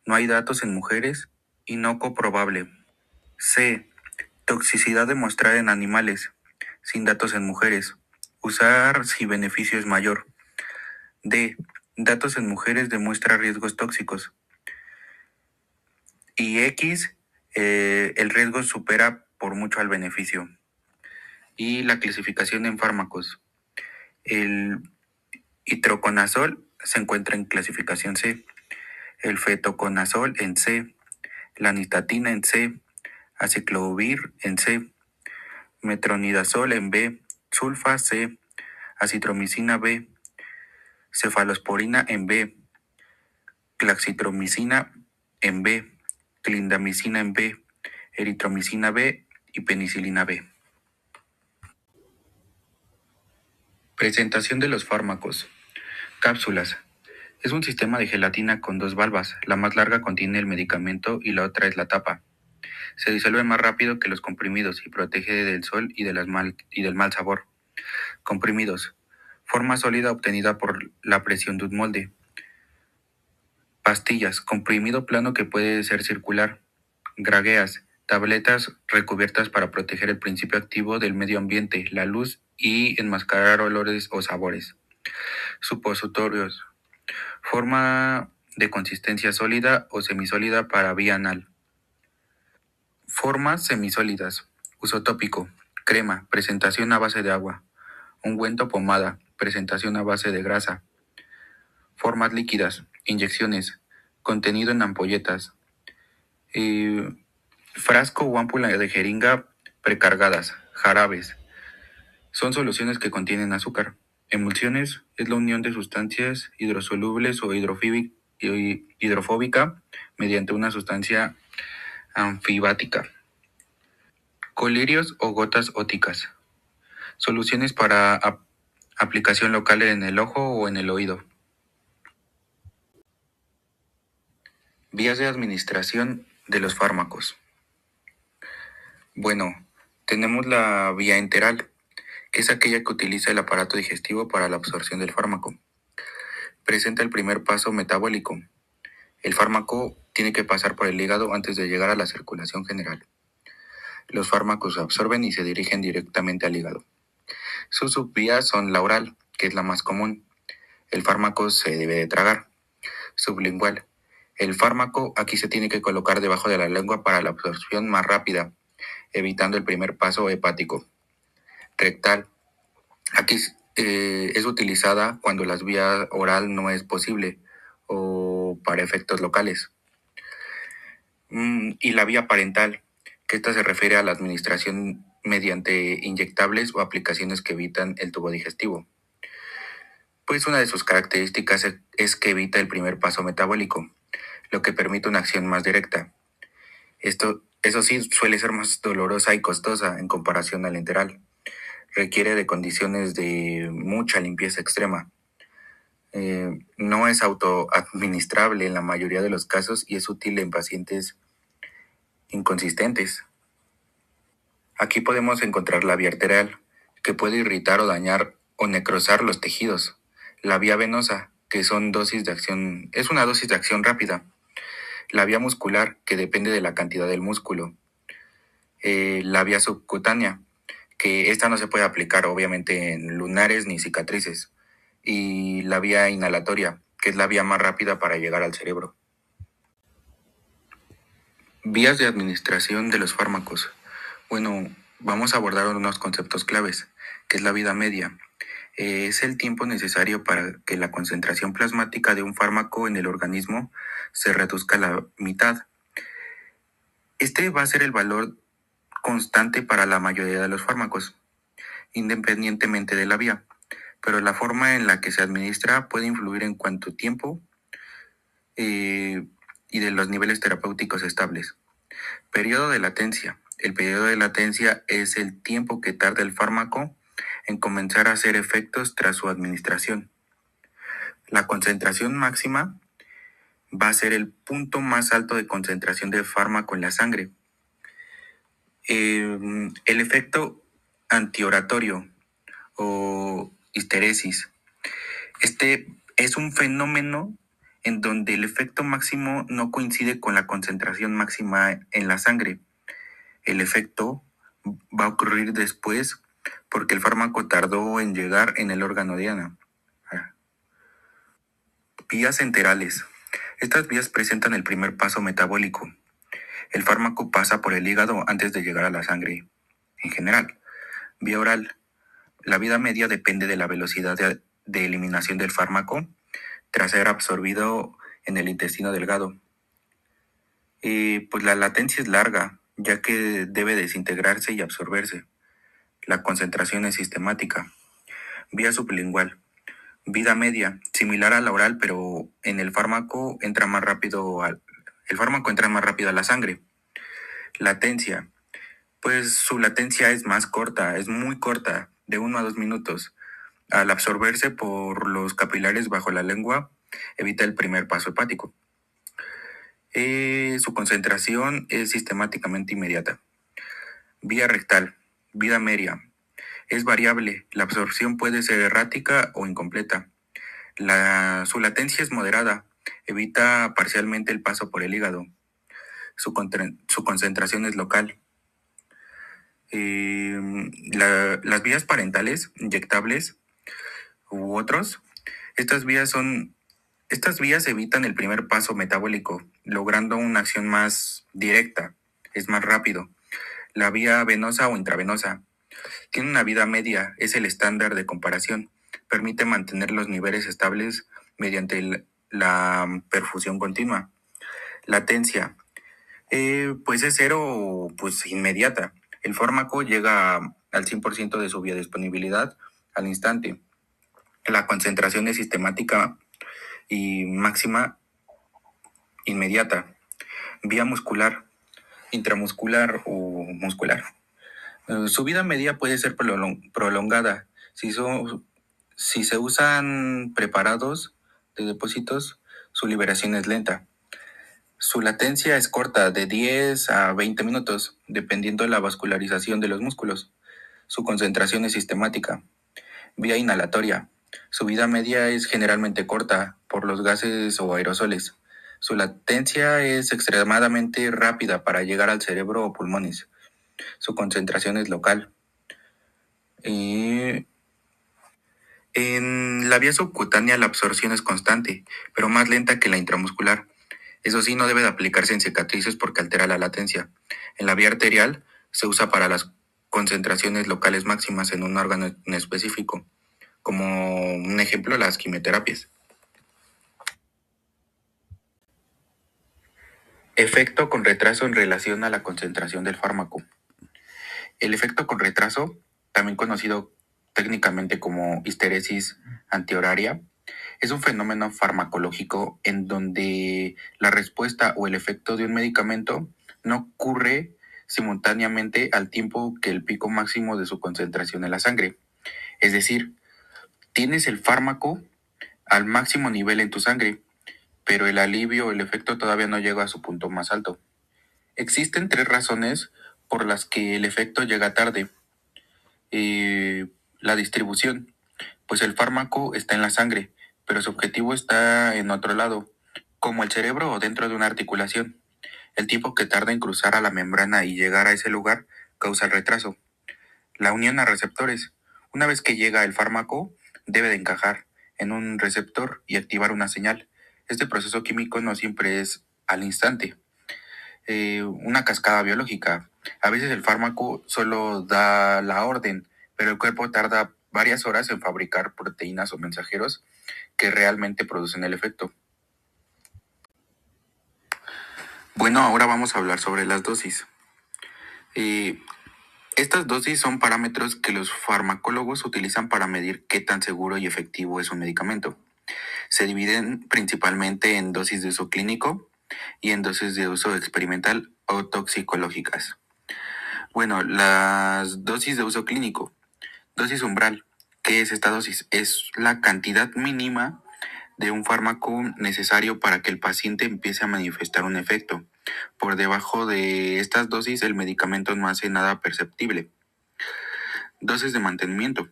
No hay datos en mujeres y no comprobable. C. Toxicidad demostrada en animales, sin datos en mujeres. Usar si beneficio es mayor. D. Datos en mujeres demuestra riesgos tóxicos. Y X. El riesgo supera por mucho al beneficio. Y la clasificación en fármacos. El itroconazol se encuentra en clasificación C. El fetoconazol en C. La nistatina en C. Aciclovir en C. Metronidazol en B. Sulfa C. Acitromicina B. Cefalosporina en B. Claxitromicina en B. Clindamicina en B. Eritromicina B y penicilina B. Presentación de los fármacos. Cápsulas. Es un sistema de gelatina con dos valvas. La más larga contiene el medicamento y la otra es la tapa. Se disuelve más rápido que los comprimidos y protege del sol y del mal sabor. Comprimidos. Forma sólida obtenida por la presión de un molde. Pastillas. Comprimido plano que puede ser circular. Gragueas. Tabletas recubiertas para proteger el principio activo del medio ambiente, la luz y enmascarar olores o sabores. Supositorios. Forma de consistencia sólida o semisólida para vía anal. Formas semisólidas. Uso tópico. Crema. Presentación a base de agua. Ungüento pomada. Presentación a base de grasa. Formas líquidas. Inyecciones. Contenido en ampolletas. Frasco o ámpula de jeringa precargadas. Jarabes. Son soluciones que contienen azúcar. Emulsiones es la unión de sustancias hidrosolubles o hidrofóbica mediante una sustancia anfibática. Colirios o gotas óticas. Soluciones para Aplicación local en el ojo o en el oído. Vías de administración de los fármacos. Bueno, tenemos la vía enteral, que es aquella que utiliza el aparato digestivo para la absorción del fármaco. Presenta el primer paso metabólico. El fármaco tiene que pasar por el hígado antes de llegar a la circulación general. Los fármacos se absorben y se dirigen directamente al hígado. Sus subvías son la oral, que es la más común. El fármaco se debe de tragar. Sublingual. El fármaco aquí se tiene que colocar debajo de la lengua para la absorción más rápida, evitando el primer paso hepático. Rectal. Aquí es utilizada cuando la vía oral no es posible o para efectos locales. Y la vía parental, que esta se refiere a la administración mediante inyectables o aplicaciones que evitan el tubo digestivo. Pues una de sus características es que evita el primer paso metabólico, lo que permite una acción más directa. Eso sí, suele ser más dolorosa y costosa en comparación al enteral. Requiere de condiciones de mucha limpieza extrema. No es autoadministrable en la mayoría de los casos y es útil en pacientes inconsistentes. Aquí podemos encontrar la vía arterial, que puede irritar o dañar o necrosar los tejidos. La vía venosa, que son es una dosis de acción rápida. La vía muscular, que depende de la cantidad del músculo. La vía subcutánea, que esta no se puede aplicar obviamente en lunares ni cicatrices. Y la vía inhalatoria, que es la vía más rápida para llegar al cerebro. Vías de administración de los fármacos. Bueno, vamos a abordar unos conceptos claves, que es la vida media. Es el tiempo necesario para que la concentración plasmática de un fármaco en el organismo se reduzca a la mitad. Este va a ser el valor constante para la mayoría de los fármacos, independientemente de la vía, pero la forma en la que se administra puede influir en cuánto tiempo y de los niveles terapéuticos estables. Periodo de latencia. El periodo de latencia es el tiempo que tarda el fármaco en comenzar a hacer efectos tras su administración. La concentración máxima va a ser el punto más alto de concentración del fármaco en la sangre. El efecto antioratorio o histeresis. Este es un fenómeno en donde el efecto máximo no coincide con la concentración máxima en la sangre. El efecto va a ocurrir después porque el fármaco tardó en llegar en el órgano diana. Vías enterales. Estas vías presentan el primer paso metabólico. El fármaco pasa por el hígado antes de llegar a la sangre. En general, vía oral. La vida media depende de la velocidad de eliminación del fármaco tras ser absorbido en el intestino delgado. Pues la latencia es larga, ya que debe desintegrarse y absorberse. La concentración es sistemática. Vía sublingual. Vida media, similar a la oral, pero en el fármaco entra más rápido a la sangre. Latencia. Pues su latencia es más corta, es muy corta, de 1 a 2 minutos. Al absorberse por los capilares bajo la lengua, evita el primer paso hepático. Su concentración es sistemáticamente inmediata. Vía rectal, vida media. Es variable, la absorción puede ser errática o incompleta. Su latencia es moderada, evita parcialmente el paso por el hígado. Su concentración es local. Las vías parentales, inyectables u otros, estas vías evitan el primer paso metabólico, logrando una acción más directa, es más rápido. La vía venosa o intravenosa tiene una vida media, es el estándar de comparación. Permite mantener los niveles estables mediante la perfusión continua. Latencia, pues es cero, pues inmediata. El fármaco llega al 100% de su biodisponibilidad al instante. La concentración es sistemática y máxima inmediata. Vía muscular, intramuscular o muscular. Su vida media puede ser prolongada Si se usan preparados de depósitos, su liberación es lenta. Su latencia es corta, de 10 a 20 minutos, dependiendo de la vascularización de los músculos. Su concentración es sistemática. Vía inhalatoria. Su vida media es generalmente corta por los gases o aerosoles. Su latencia es extremadamente rápida para llegar al cerebro o pulmones. Su concentración es local. Y en la vía subcutánea la absorción es constante, pero más lenta que la intramuscular. Eso sí, no debe de aplicarse en cicatrices porque altera la latencia. En la vía arterial se usa para las concentraciones locales máximas en un órgano en específico, como un ejemplo las quimioterapias. Efecto con retraso en relación a la concentración del fármaco. El efecto con retraso, también conocido técnicamente como histeresis antihoraria, es un fenómeno farmacológico en donde la respuesta o el efecto de un medicamento no ocurre simultáneamente al tiempo que el pico máximo de su concentración en la sangre. Es decir, tienes el fármaco al máximo nivel en tu sangre, pero el alivio o el efecto todavía no llega a su punto más alto. Existen tres razones por las que el efecto llega tarde. La distribución, pues el fármaco está en la sangre, pero su objetivo está en otro lado, como el cerebro o dentro de una articulación. El tiempo que tarda en cruzar a la membrana y llegar a ese lugar causa el retraso. La unión a receptores. Una vez que llega el fármaco, debe de encajar en un receptor y activar una señal. Este proceso químico no siempre es al instante. Una cascada biológica. A veces el fármaco solo da la orden, pero el cuerpo tarda varias horas en fabricar proteínas o mensajeros que realmente producen el efecto. Bueno, ahora vamos a hablar sobre las dosis. Eh, Estas dosis son parámetros que los farmacólogos utilizan para medir qué tan seguro y efectivo es un medicamento. Se dividen principalmente en dosis de uso clínico y en dosis de uso experimental o toxicológicas. Bueno, las dosis de uso clínico. Dosis umbral. ¿Qué es esta dosis? Es la cantidad mínima de un fármaco necesario para que el paciente empiece a manifestar un efecto. Por debajo de estas dosis, el medicamento no hace nada perceptible. Dosis de mantenimiento.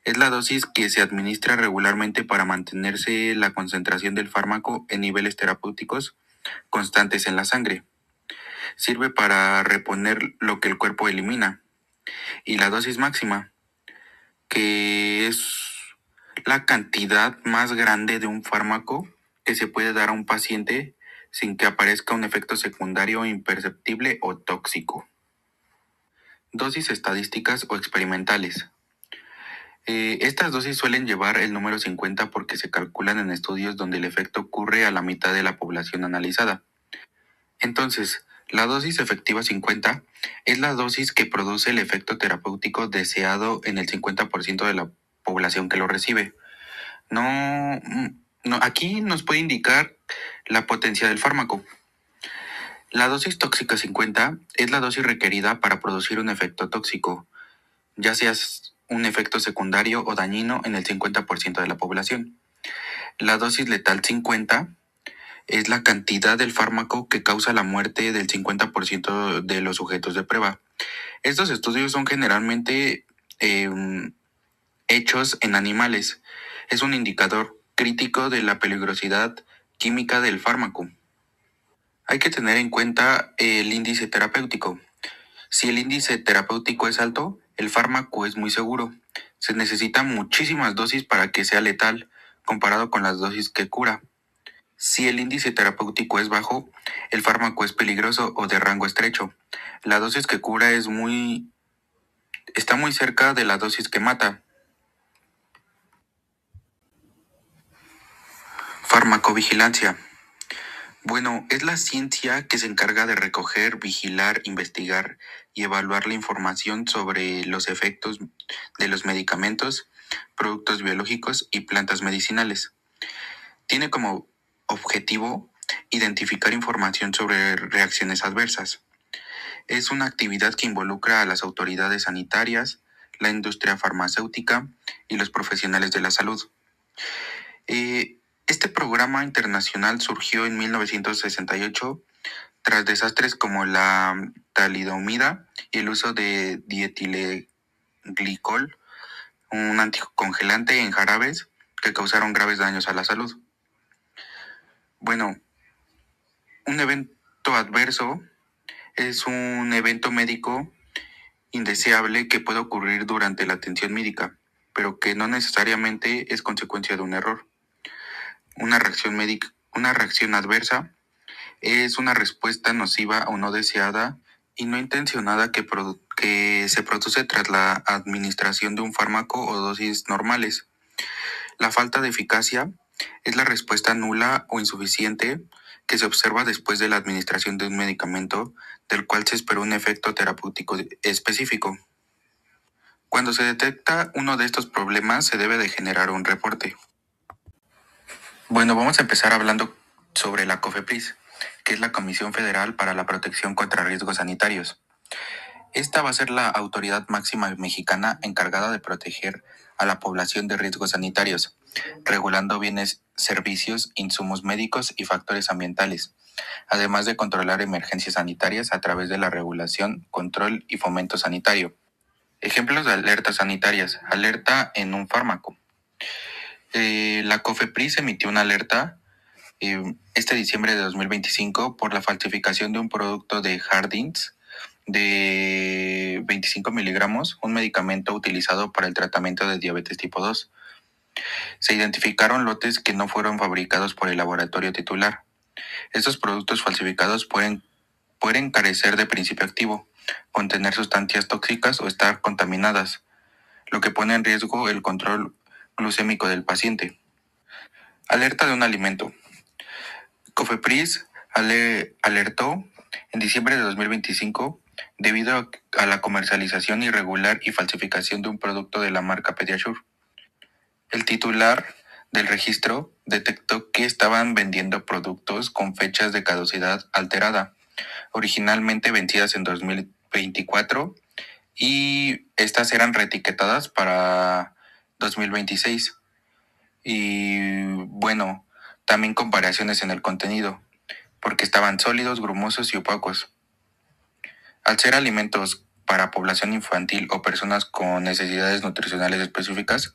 Es la dosis que se administra regularmente para mantenerse la concentración del fármaco en niveles terapéuticos constantes en la sangre. Sirve para reponer lo que el cuerpo elimina. Y la dosis máxima, que es la cantidad más grande de un fármaco que se puede dar a un paciente sin que aparezca un efecto secundario imperceptible o tóxico. Dosis estadísticas o experimentales. Estas dosis suelen llevar el número 50 porque se calculan en estudios donde el efecto ocurre a la mitad de la población analizada. Entonces, la dosis efectiva 50 es la dosis que produce el efecto terapéutico deseado en el 50% de la población que lo recibe. No, no, aquí nos puede indicar la potencia del fármaco. La dosis tóxica 50 es la dosis requerida para producir un efecto tóxico, ya sea un efecto secundario o dañino en el 50% de la población. La dosis letal 50 es la cantidad del fármaco que causa la muerte del 50% de los sujetos de prueba. Estos estudios son generalmente eh, hechos en animales. Es un indicador crítico de la peligrosidad química del fármaco. Hay que tener en cuenta el índice terapéutico. Si el índice terapéutico es alto, el fármaco es muy seguro. Se necesitan muchísimas dosis para que sea letal, comparado con las dosis que cura. Si el índice terapéutico es bajo, el fármaco es peligroso o de rango estrecho. La dosis que cura está muy cerca de la dosis que mata. Farmacovigilancia. Bueno, es la ciencia que se encarga de recoger, vigilar, investigar y evaluar la información sobre los efectos de los medicamentos, productos biológicos y plantas medicinales. Tiene como objetivo identificar información sobre reacciones adversas. Es una actividad que involucra a las autoridades sanitarias, la industria farmacéutica y los profesionales de la salud. Este programa internacional surgió en 1968 tras desastres como la talidomida y el uso de dietileglicol, un anticongelante en jarabes que causaron graves daños a la salud. Bueno, un evento adverso es un evento médico indeseable que puede ocurrir durante la atención médica, pero que no necesariamente es consecuencia de un error. Una reacción adversa es una respuesta nociva o no deseada y no intencionada que se produce tras la administración de un fármaco o dosis normales. La falta de eficacia es la respuesta nula o insuficiente que se observa después de la administración de un medicamento del cual se esperó un efecto terapéutico específico. Cuando se detecta uno de estos problemas, se debe de generar un reporte. Bueno, vamos a empezar hablando sobre la COFEPRIS, que es la Comisión Federal para la Protección contra Riesgos Sanitarios. Esta va a ser la autoridad máxima mexicana encargada de proteger a la población de riesgos sanitarios, regulando bienes, servicios, insumos médicos y factores ambientales, además de controlar emergencias sanitarias a través de la regulación, control y fomento sanitario. Ejemplos de alertas sanitarias. Alerta en un fármaco. La COFEPRIS emitió una alerta este diciembre de 2025 por la falsificación de un producto de Hardins de 25 miligramos, un medicamento utilizado para el tratamiento de diabetes tipo 2. Se identificaron lotes que no fueron fabricados por el laboratorio titular. Estos productos falsificados pueden carecer de principio activo, contener sustancias tóxicas o estar contaminadas, lo que pone en riesgo el control glucémico del paciente. Alerta de un alimento. COFEPRIS alertó en diciembre de 2025 debido a la comercialización irregular y falsificación de un producto de la marca Pediasure. El titular del registro detectó que estaban vendiendo productos con fechas de caducidad alterada, originalmente vencidas en 2024, y estas eran reetiquetadas para 2026. Y bueno, también con variaciones en el contenido, porque estaban sólidos, grumosos y opacos. Al ser alimentos para población infantil o personas con necesidades nutricionales específicas,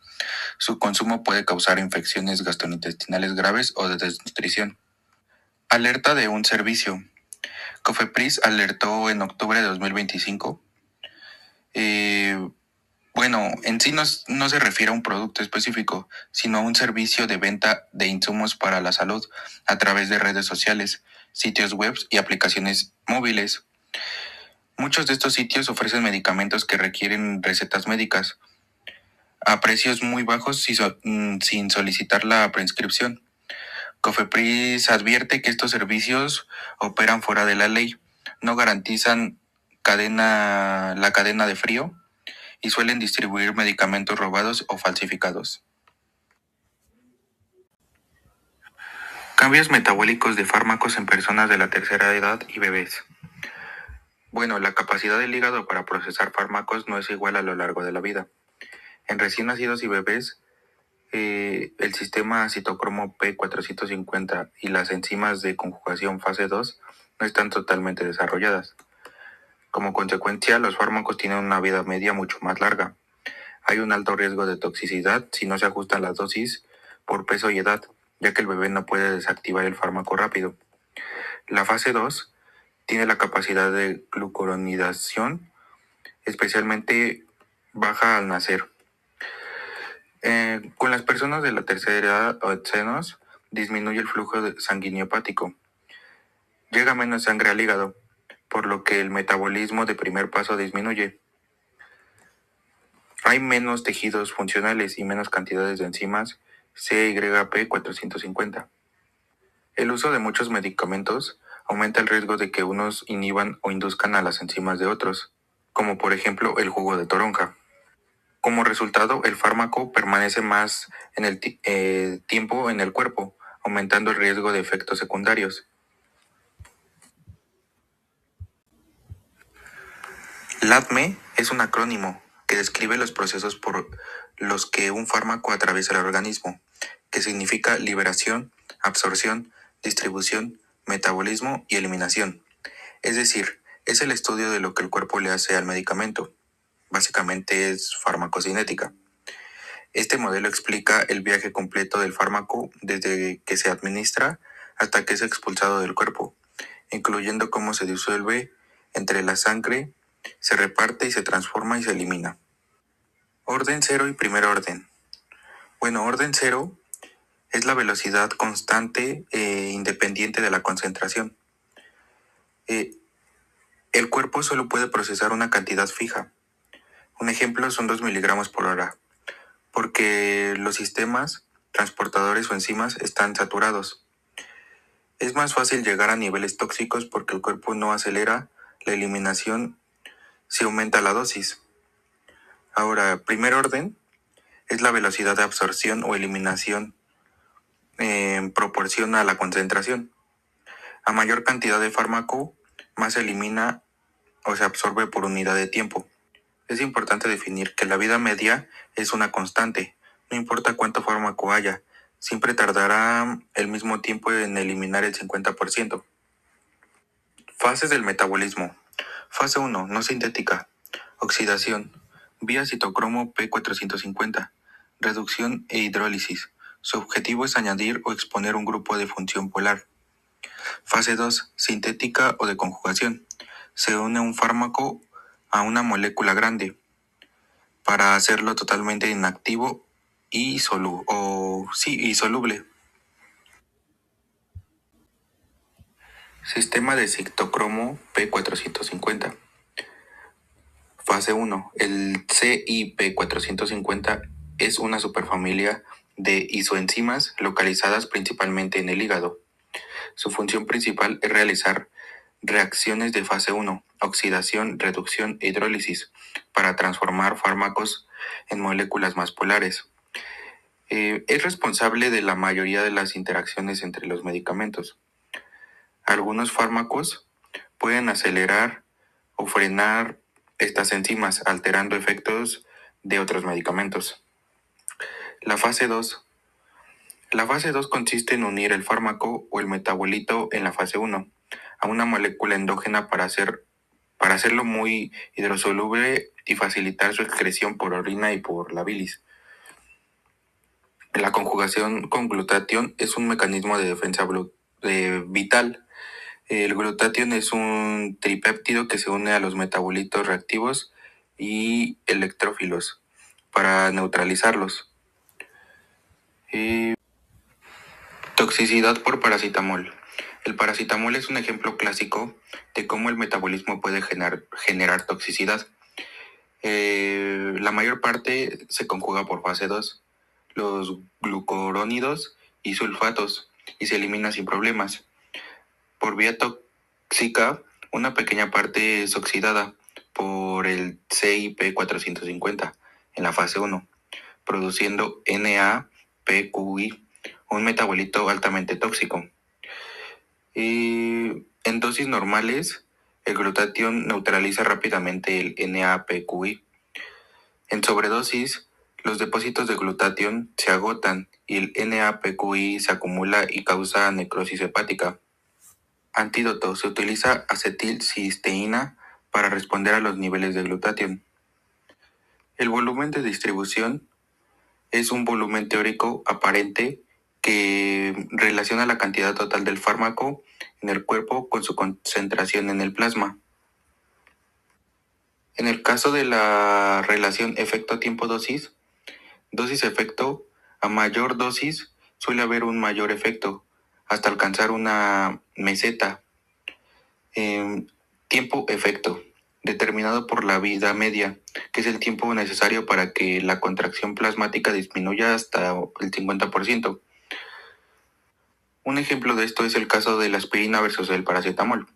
su consumo puede causar infecciones gastrointestinales graves o de desnutrición. Alerta de un servicio. COFEPRIS alertó en octubre de 2025. En sí no se refiere a un producto específico, sino a un servicio de venta de insumos para la salud a través de redes sociales, sitios web y aplicaciones móviles. Muchos de estos sitios ofrecen medicamentos que requieren recetas médicas a precios muy bajos sin solicitar la prescripción. COFEPRIS advierte que estos servicios operan fuera de la ley, no garantizan la cadena de frío y suelen distribuir medicamentos robados o falsificados. Cambios metabólicos de fármacos en personas de la tercera edad y bebés. Bueno, la capacidad del hígado para procesar fármacos no es igual a lo largo de la vida. En recién nacidos y bebés, el sistema citocromo P450 y las enzimas de conjugación fase 2 no están totalmente desarrolladas. Como consecuencia, los fármacos tienen una vida media mucho más larga. Hay un alto riesgo de toxicidad si no se ajustan las dosis por peso y edad, ya que el bebé no puede desactivar el fármaco rápido. La fase 2 tiene la capacidad de glucuronidación especialmente baja al nacer. Con las personas de la tercera edad o exenos, disminuye el flujo sanguíneo hepático. Llega menos sangre al hígado, por lo que el metabolismo de primer paso disminuye. Hay menos tejidos funcionales y menos cantidades de enzimas CYP450. El uso de muchos medicamentos aumenta el riesgo de que unos inhiban o induzcan a las enzimas de otros, como por ejemplo el jugo de toronja. Como resultado, el fármaco permanece más en el tiempo en el cuerpo, aumentando el riesgo de efectos secundarios. LADME es un acrónimo que describe los procesos por los que un fármaco atraviesa el organismo, que significa liberación, absorción, distribución, metabolismo y eliminación. Es decir, es el estudio de lo que el cuerpo le hace al medicamento. Básicamente es farmacocinética. Este modelo explica el viaje completo del fármaco desde que se administra hasta que es expulsado del cuerpo, incluyendo cómo se disuelve entre la sangre, se reparte y se transforma y se elimina. Orden cero y primer orden. Bueno, orden cero es la velocidad constante e independiente de la concentración. El cuerpo solo puede procesar una cantidad fija. Un ejemplo son 2 miligramos por hora, porque los sistemas transportadores o enzimas están saturados. Es más fácil llegar a niveles tóxicos porque el cuerpo no acelera la eliminación si aumenta la dosis. Ahora, primer orden es la velocidad de absorción o eliminación en proporción a la concentración. A mayor cantidad de fármaco, más se elimina o se absorbe por unidad de tiempo. Es importante definir que la vida media es una constante. No importa cuánto fármaco haya, siempre tardará el mismo tiempo en eliminar el 50%. Fases del metabolismo. Fase 1, no sintética. Oxidación. Vía citocromo P450. Reducción e hidrólisis. Su objetivo es añadir o exponer un grupo de función polar. Fase 2, sintética o de conjugación. Se une un fármaco a una molécula grande para hacerlo totalmente inactivo y soluble. Sistema de citocromo P450. Fase 1. El CIP450 es una superfamilia de isoenzimas localizadas principalmente en el hígado. Su función principal es realizar reacciones de fase 1, oxidación, reducción e hidrólisis, para transformar fármacos en moléculas más polares. Es responsable de la mayoría de las interacciones entre los medicamentos. Algunos fármacos pueden acelerar o frenar estas enzimas, alterando efectos de otros medicamentos. La fase 2. La fase 2 consiste en unir el fármaco o el metabolito en la fase 1 a una molécula endógena para hacerlo muy hidrosoluble y facilitar su excreción por orina y por la bilis. La conjugación con glutatión es un mecanismo de defensa vital. El glutatión es un tripéptido que se une a los metabolitos reactivos y electrófilos para neutralizarlos. Toxicidad por paracetamol. El paracetamol es un ejemplo clásico de cómo el metabolismo puede generar toxicidad. La mayor parte se conjuga por fase 2, los glucurónidos y sulfatos, y se elimina sin problemas. Por vía tóxica, una pequeña parte es oxidada por el CIP450 en la fase 1, produciendo NAPQI, un metabolito altamente tóxico. En dosis normales, el glutatión neutraliza rápidamente el NAPQI. En sobredosis, los depósitos de glutatión se agotan y el NAPQI se acumula y causa necrosis hepática. Antídoto: se utiliza acetilcisteína para responder a los niveles de glutatión. El volumen de distribución es un volumen teórico aparente que relaciona la cantidad total del fármaco en el cuerpo con su concentración en el plasma. En el caso de la relación efecto-tiempo-dosis, dosis-efecto, a mayor dosis suele haber un mayor efecto, hasta alcanzar una meseta. Tiempo-efecto, determinado por la vida media, que es el tiempo necesario para que la contracción plasmática disminuya hasta el 50%. Un ejemplo de esto es el caso de la aspirina versus el paracetamol.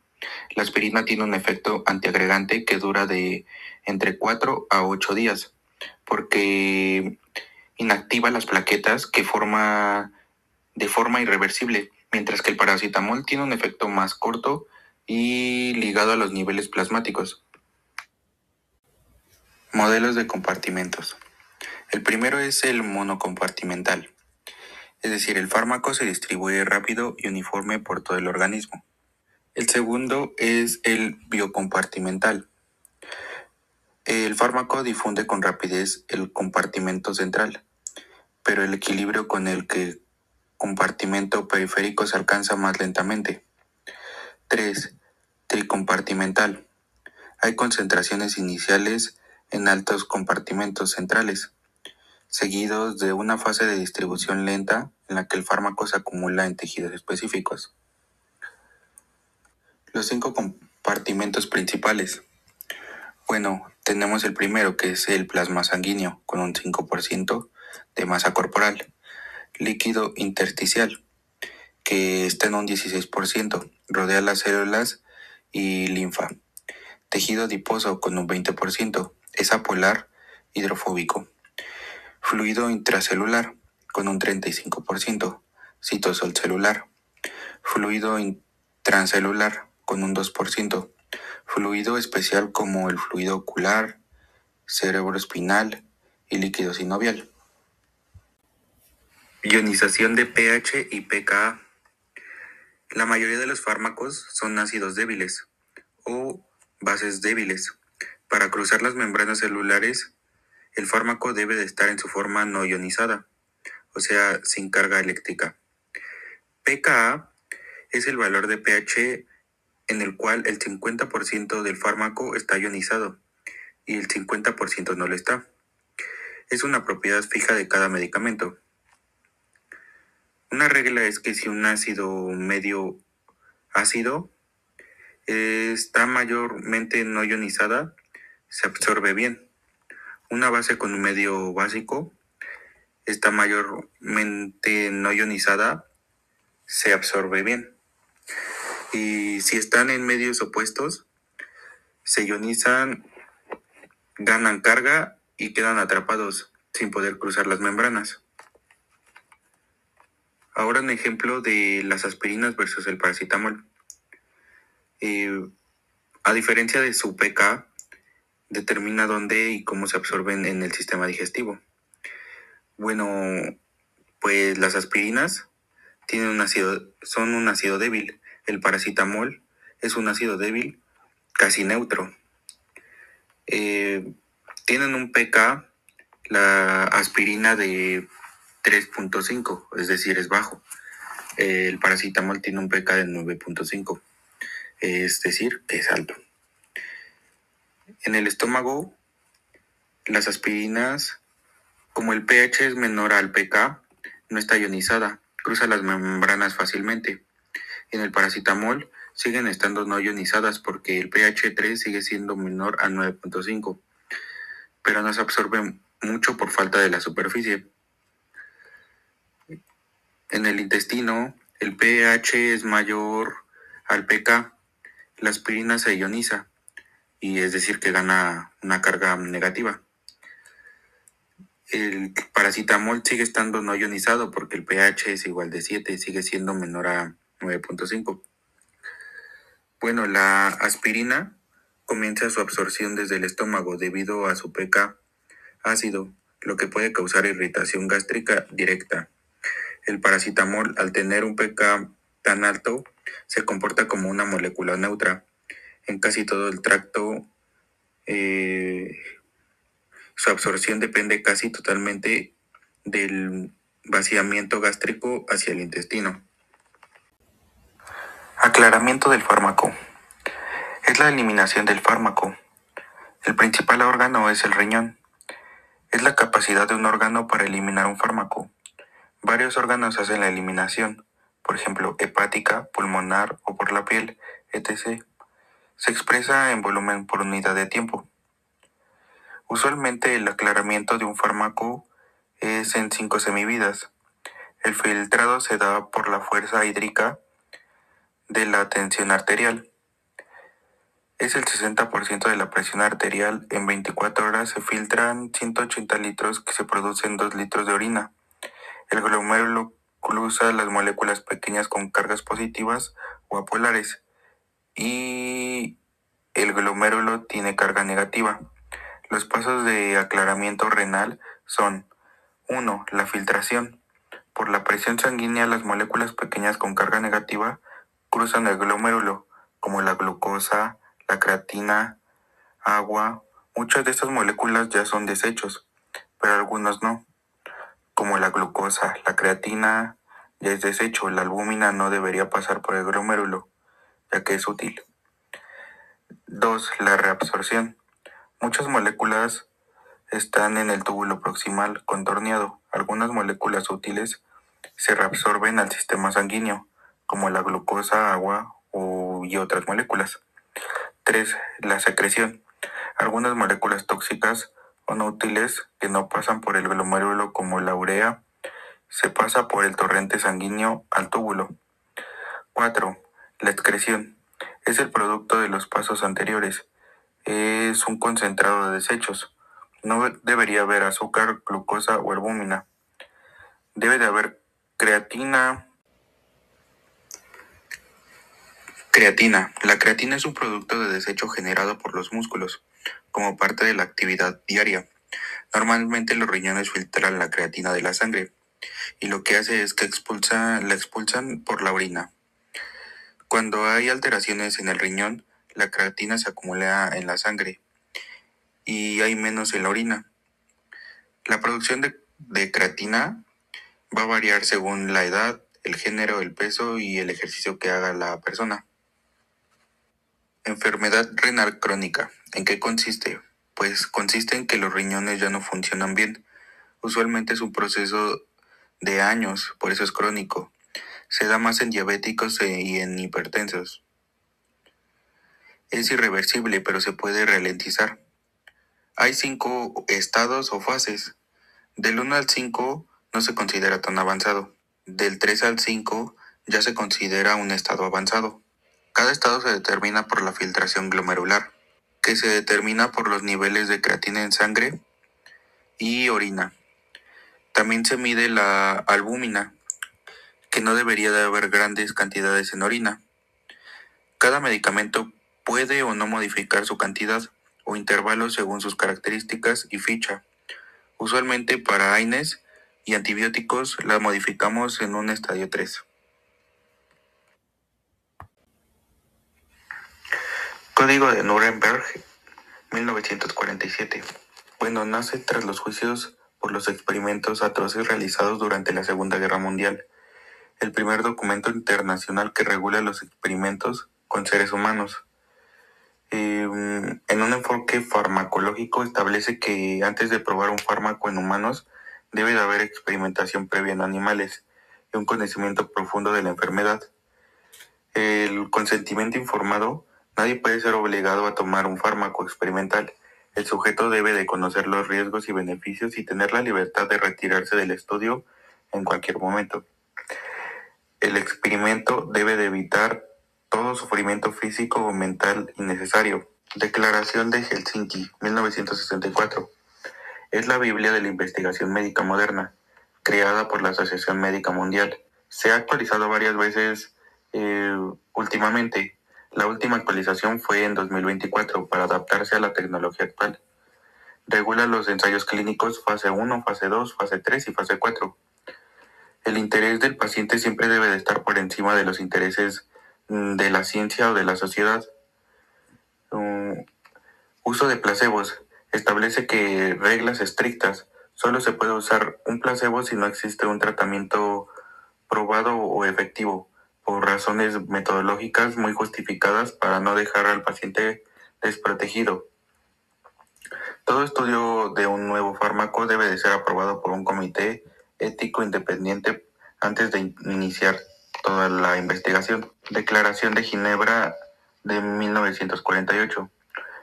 La aspirina tiene un efecto antiagregante que dura de entre 4 a 8 días, porque inactiva las plaquetas de forma irreversible, mientras que el paracetamol tiene un efecto más corto y ligado a los niveles plasmáticos. Modelos de compartimentos. El primero es el monocompartimental, es decir, el fármaco se distribuye rápido y uniforme por todo el organismo. El segundo es el biocompartimental. El fármaco difunde con rapidez el compartimento central, pero el equilibrio con el que compartimento periférico se alcanza más lentamente. 3. Tricompartimental. Hay concentraciones iniciales en altos compartimentos centrales, seguidos de una fase de distribución lenta en la que el fármaco se acumula en tejidos específicos. Los 5 compartimentos principales. Bueno, tenemos el primero, que es el plasma sanguíneo, con un 5% de masa corporal. Líquido intersticial, que está en un 16%, rodea las células y linfa. Tejido adiposo, con un 20%, es apolar, hidrofóbico. Fluido intracelular, con un 35%, citosol celular. Fluido intracelular, con un 2%. Fluido especial como el fluido ocular, cerebroespinal y líquido sinovial. Ionización de pH y pKa. La mayoría de los fármacos son ácidos débiles o bases débiles. Para cruzar las membranas celulares, el fármaco debe de estar en su forma no ionizada, o sea, sin carga eléctrica. pKa es el valor de pH en el cual el 50% del fármaco está ionizado y el 50% no lo está. Es una propiedad fija de cada medicamento. Una regla es que si un ácido medio ácido está mayormente no ionizada, se absorbe bien. Una base con un medio básico está mayormente no ionizada, se absorbe bien. Y si están en medios opuestos, se ionizan, ganan carga y quedan atrapados sin poder cruzar las membranas. Ahora un ejemplo de las aspirinas versus el paracetamol. A diferencia de su pK, determina dónde y cómo se absorben en el sistema digestivo. Bueno, pues las aspirinas son un ácido débil. El paracetamol es un ácido débil casi neutro. Tienen un pK, la aspirina de 3.5, es decir, es bajo. El paracetamol tiene un pK de 9.5, es decir, que es alto. En el estómago, las aspirinas, como el pH es menor al pK, no está ionizada, cruza las membranas fácilmente. En el paracetamol siguen estando no ionizadas porque el pH 3 sigue siendo menor a 9.5, pero no se absorbe mucho por falta de la superficie. En el intestino, el pH es mayor al pK, la aspirina se ioniza, y es decir que gana una carga negativa. El paracetamol sigue estando no ionizado porque el pH es igual de 7, sigue siendo menor a 9.5. Bueno, la aspirina comienza su absorción desde el estómago debido a su pK ácido, lo que puede causar irritación gástrica directa. El paracetamol, al tener un pK tan alto, se comporta como una molécula neutra. En casi todo el tracto, su absorción depende casi totalmente del vaciamiento gástrico hacia el intestino. Aclaramiento del fármaco. Es la eliminación del fármaco. El principal órgano es el riñón. Es la capacidad de un órgano para eliminar un fármaco. Varios órganos hacen la eliminación, por ejemplo, hepática, pulmonar o por la piel, etc. Se expresa en volumen por unidad de tiempo. Usualmente el aclaramiento de un fármaco es en 5 semividas. El filtrado se da por la fuerza hídrica de la tensión arterial. Es el 60% de la presión arterial. En 24 horas se filtran 180 litros que se producen 2 litros de orina. El glomérulo cruza las moléculas pequeñas con cargas positivas o apolares y el glomérulo tiene carga negativa. Los pasos de aclaramiento renal son: 1. La filtración. Por la presión sanguínea, las moléculas pequeñas con carga negativa cruzan el glomérulo, como la glucosa, la creatina, agua. Muchas de estas moléculas ya son desechos, pero algunos no, como la glucosa. La creatina ya es desecho, la albúmina no debería pasar por el glomérulo, ya que es útil. 2. La reabsorción. Muchas moléculas están en el túbulo proximal contorneado. Algunas moléculas útiles se reabsorben al sistema sanguíneo, como la glucosa, agua y otras moléculas. 3. La secreción. Algunas moléculas tóxicas o no útiles que no pasan por el glomérulo, como la urea, se pasa por el torrente sanguíneo al túbulo. 4. La excreción. Es el producto de los pasos anteriores. Es un concentrado de desechos. No debería haber azúcar, glucosa o albúmina. Debe de haber creatina. Creatina. La creatina es un producto de desecho generado por los músculos, como parte de la actividad diaria. Normalmente los riñones filtran la creatina de la sangre, y lo que hace es que la expulsan por la orina. Cuando hay alteraciones en el riñón, la creatina se acumula en la sangre y hay menos en la orina. La producción de creatina va a variar según la edad, el género, el peso y el ejercicio que haga la persona. Enfermedad renal crónica. ¿En qué consiste? Pues consiste en que los riñones ya no funcionan bien. Usualmente es un proceso de años, por eso es crónico. Se da más en diabéticos y en hipertensos. Es irreversible, pero se puede ralentizar. Hay 5 estados o fases. Del 1 al 5 no se considera tan avanzado. Del 3 al 5 ya se considera un estado avanzado. Cada estado se determina por la filtración glomerular, que se determina por los niveles de creatina en sangre y orina. También se mide la albúmina, que no debería de haber grandes cantidades en orina. Cada medicamento puede o no modificar su cantidad o intervalo según sus características y ficha. Usualmente para AINES y antibióticos la modificamos en un estadio 3. Código de Nuremberg, 1947. Bueno, nace tras los juicios por los experimentos atroces realizados durante la Segunda Guerra Mundial. El primer documento internacional que regula los experimentos con seres humanos. En un enfoque farmacológico establece que antes de probar un fármaco en humanos debe de haber experimentación previa en animales y un conocimiento profundo de la enfermedad. El consentimiento informado. Nadie puede ser obligado a tomar un fármaco experimental. El sujeto debe de conocer los riesgos y beneficios y tener la libertad de retirarse del estudio en cualquier momento. El experimento debe de evitar todo sufrimiento físico o mental innecesario. Declaración de Helsinki, 1964. Es la Biblia de la investigación médica moderna, creada por la Asociación Médica Mundial. Se ha actualizado varias veces últimamente. La última actualización fue en 2024 para adaptarse a la tecnología actual. Regula los ensayos clínicos fase 1, fase 2, fase 3 y fase 4. El interés del paciente siempre debe de estar por encima de los intereses de la ciencia o de la sociedad. Uso de placebos. Establece que reglas estrictas. Solo se puede usar un placebo si no existe un tratamiento probado o efectivo, por razones metodológicas muy justificadas para no dejar al paciente desprotegido. Todo estudio de un nuevo fármaco debe de ser aprobado por un comité ético independiente antes de iniciar toda la investigación. Declaración de Ginebra de 1948.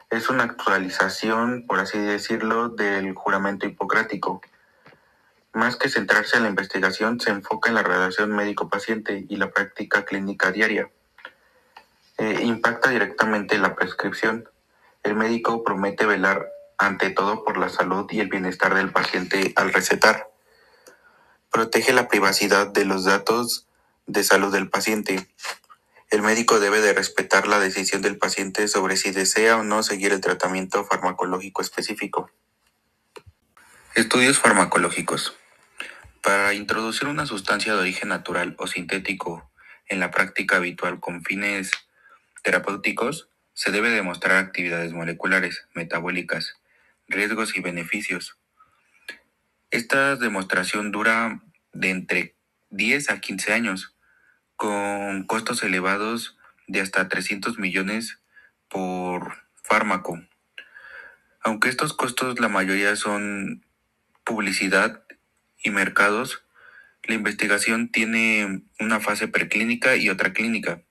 Es una actualización, por así decirlo, del juramento hipocrático. Más que centrarse en la investigación, se enfoca en la relación médico-paciente y la práctica clínica diaria. Impacta directamente la prescripción. El médico promete velar ante todo por la salud y el bienestar del paciente al recetar. Protege la privacidad de los datos de salud del paciente. El médico debe de respetar la decisión del paciente sobre si desea o no seguir el tratamiento farmacológico específico. Estudios farmacológicos. Para introducir una sustancia de origen natural o sintético en la práctica habitual con fines terapéuticos, se debe demostrar actividades moleculares, metabólicas, riesgos y beneficios. Esta demostración dura de entre 10 a 15 años, con costos elevados de hasta 300 millones por fármaco. Aunque estos costos la mayoría son publicidad y mercados, la investigación tiene una fase preclínica y otra clínica.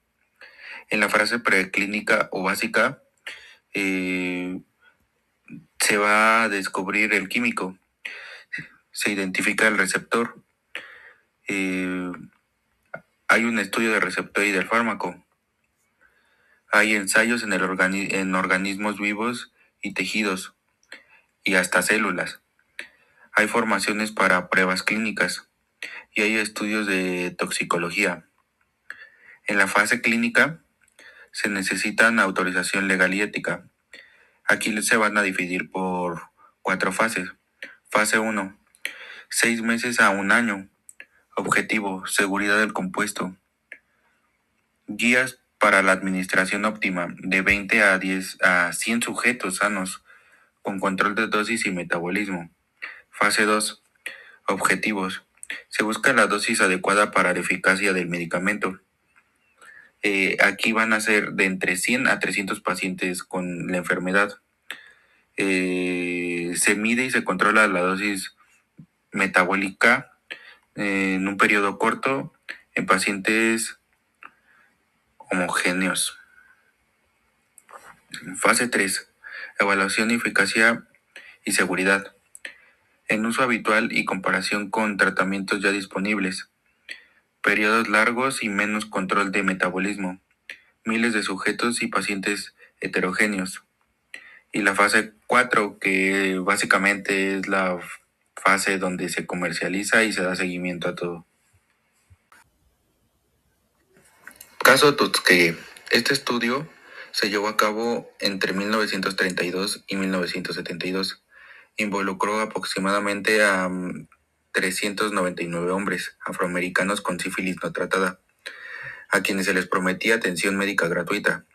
En la fase preclínica o básica se va a descubrir el químico, se identifica el receptor, hay un estudio del receptor y del fármaco, hay ensayos en organismos vivos y tejidos y hasta células, hay formaciones para pruebas clínicas y hay estudios de toxicología. En la fase clínica se necesitan autorización legal y ética. Aquí se van a dividir por 4 fases. Fase 1, 6 meses a 1 año. Objetivo, seguridad del compuesto. Guías para la administración óptima de 20 a 100 sujetos sanos con control de dosis y metabolismo. Fase 2, objetivos. Se busca la dosis adecuada para la eficacia del medicamento. Aquí van a ser de entre 100 a 300 pacientes con la enfermedad. Se mide y se controla la dosis metabólica en un periodo corto en pacientes homogéneos. Fase 3. Evaluación de eficacia y seguridad. En uso habitual y comparación con tratamientos ya disponibles. Periodos largos y menos control de metabolismo. Miles de sujetos y pacientes heterogéneos. Y la fase 4, que básicamente es la fase donde se comercializa y se da seguimiento a todo. Caso Tuskegee. Este estudio se llevó a cabo entre 1932 y 1972. Involucró aproximadamente a 399 hombres afroamericanos con sífilis no tratada, a quienes se les prometía atención médica gratuita.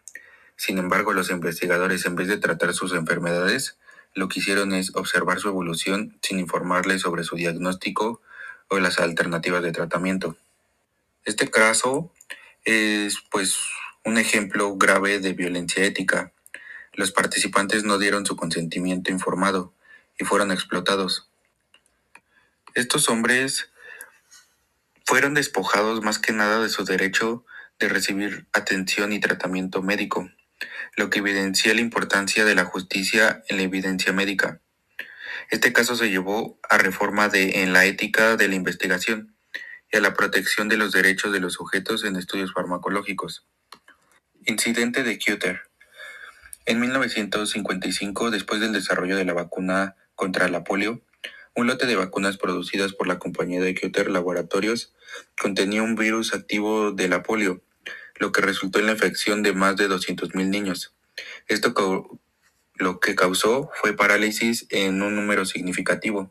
Sin embargo, los investigadores, en vez de tratar sus enfermedades, lo que hicieron es observar su evolución sin informarles sobre su diagnóstico o las alternativas de tratamiento. Este caso es, pues, un ejemplo grave de violencia ética. Los participantes no dieron su consentimiento informado y fueron explotados. Estos hombres fueron despojados más que nada de su derecho de recibir atención y tratamiento médico, lo que evidencia la importancia de la justicia en la evidencia médica. Este caso se llevó a reforma en la ética de la investigación y a la protección de los derechos de los sujetos en estudios farmacológicos. Incidente de Cutter. En 1955, después del desarrollo de la vacuna contra la polio, un lote de vacunas producidas por la compañía de Cutter Laboratorios contenía un virus activo de la polio, lo que resultó en la infección de más de 200,000 niños. Esto lo que causó fue parálisis en un número significativo.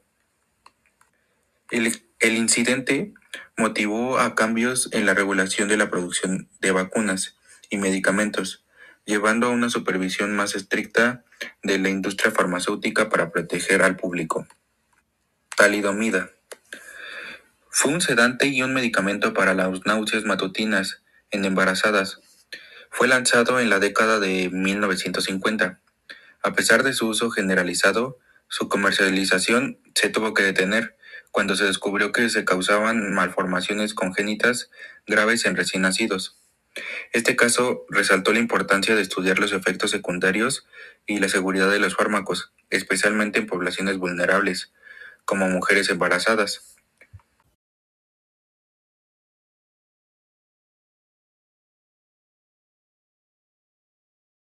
El incidente motivó a cambios en la regulación de la producción de vacunas y medicamentos, llevando a una supervisión más estricta de la industria farmacéutica para proteger al público. Talidomida. Fue un sedante y un medicamento para las náuseas matutinas en embarazadas. Fue lanzado en la década de 1950. A pesar de su uso generalizado, su comercialización se tuvo que detener cuando se descubrió que se causaban malformaciones congénitas graves en recién nacidos. Este caso resaltó la importancia de estudiar los efectos secundarios y la seguridad de los fármacos, especialmente en poblaciones vulnerables, como mujeres embarazadas.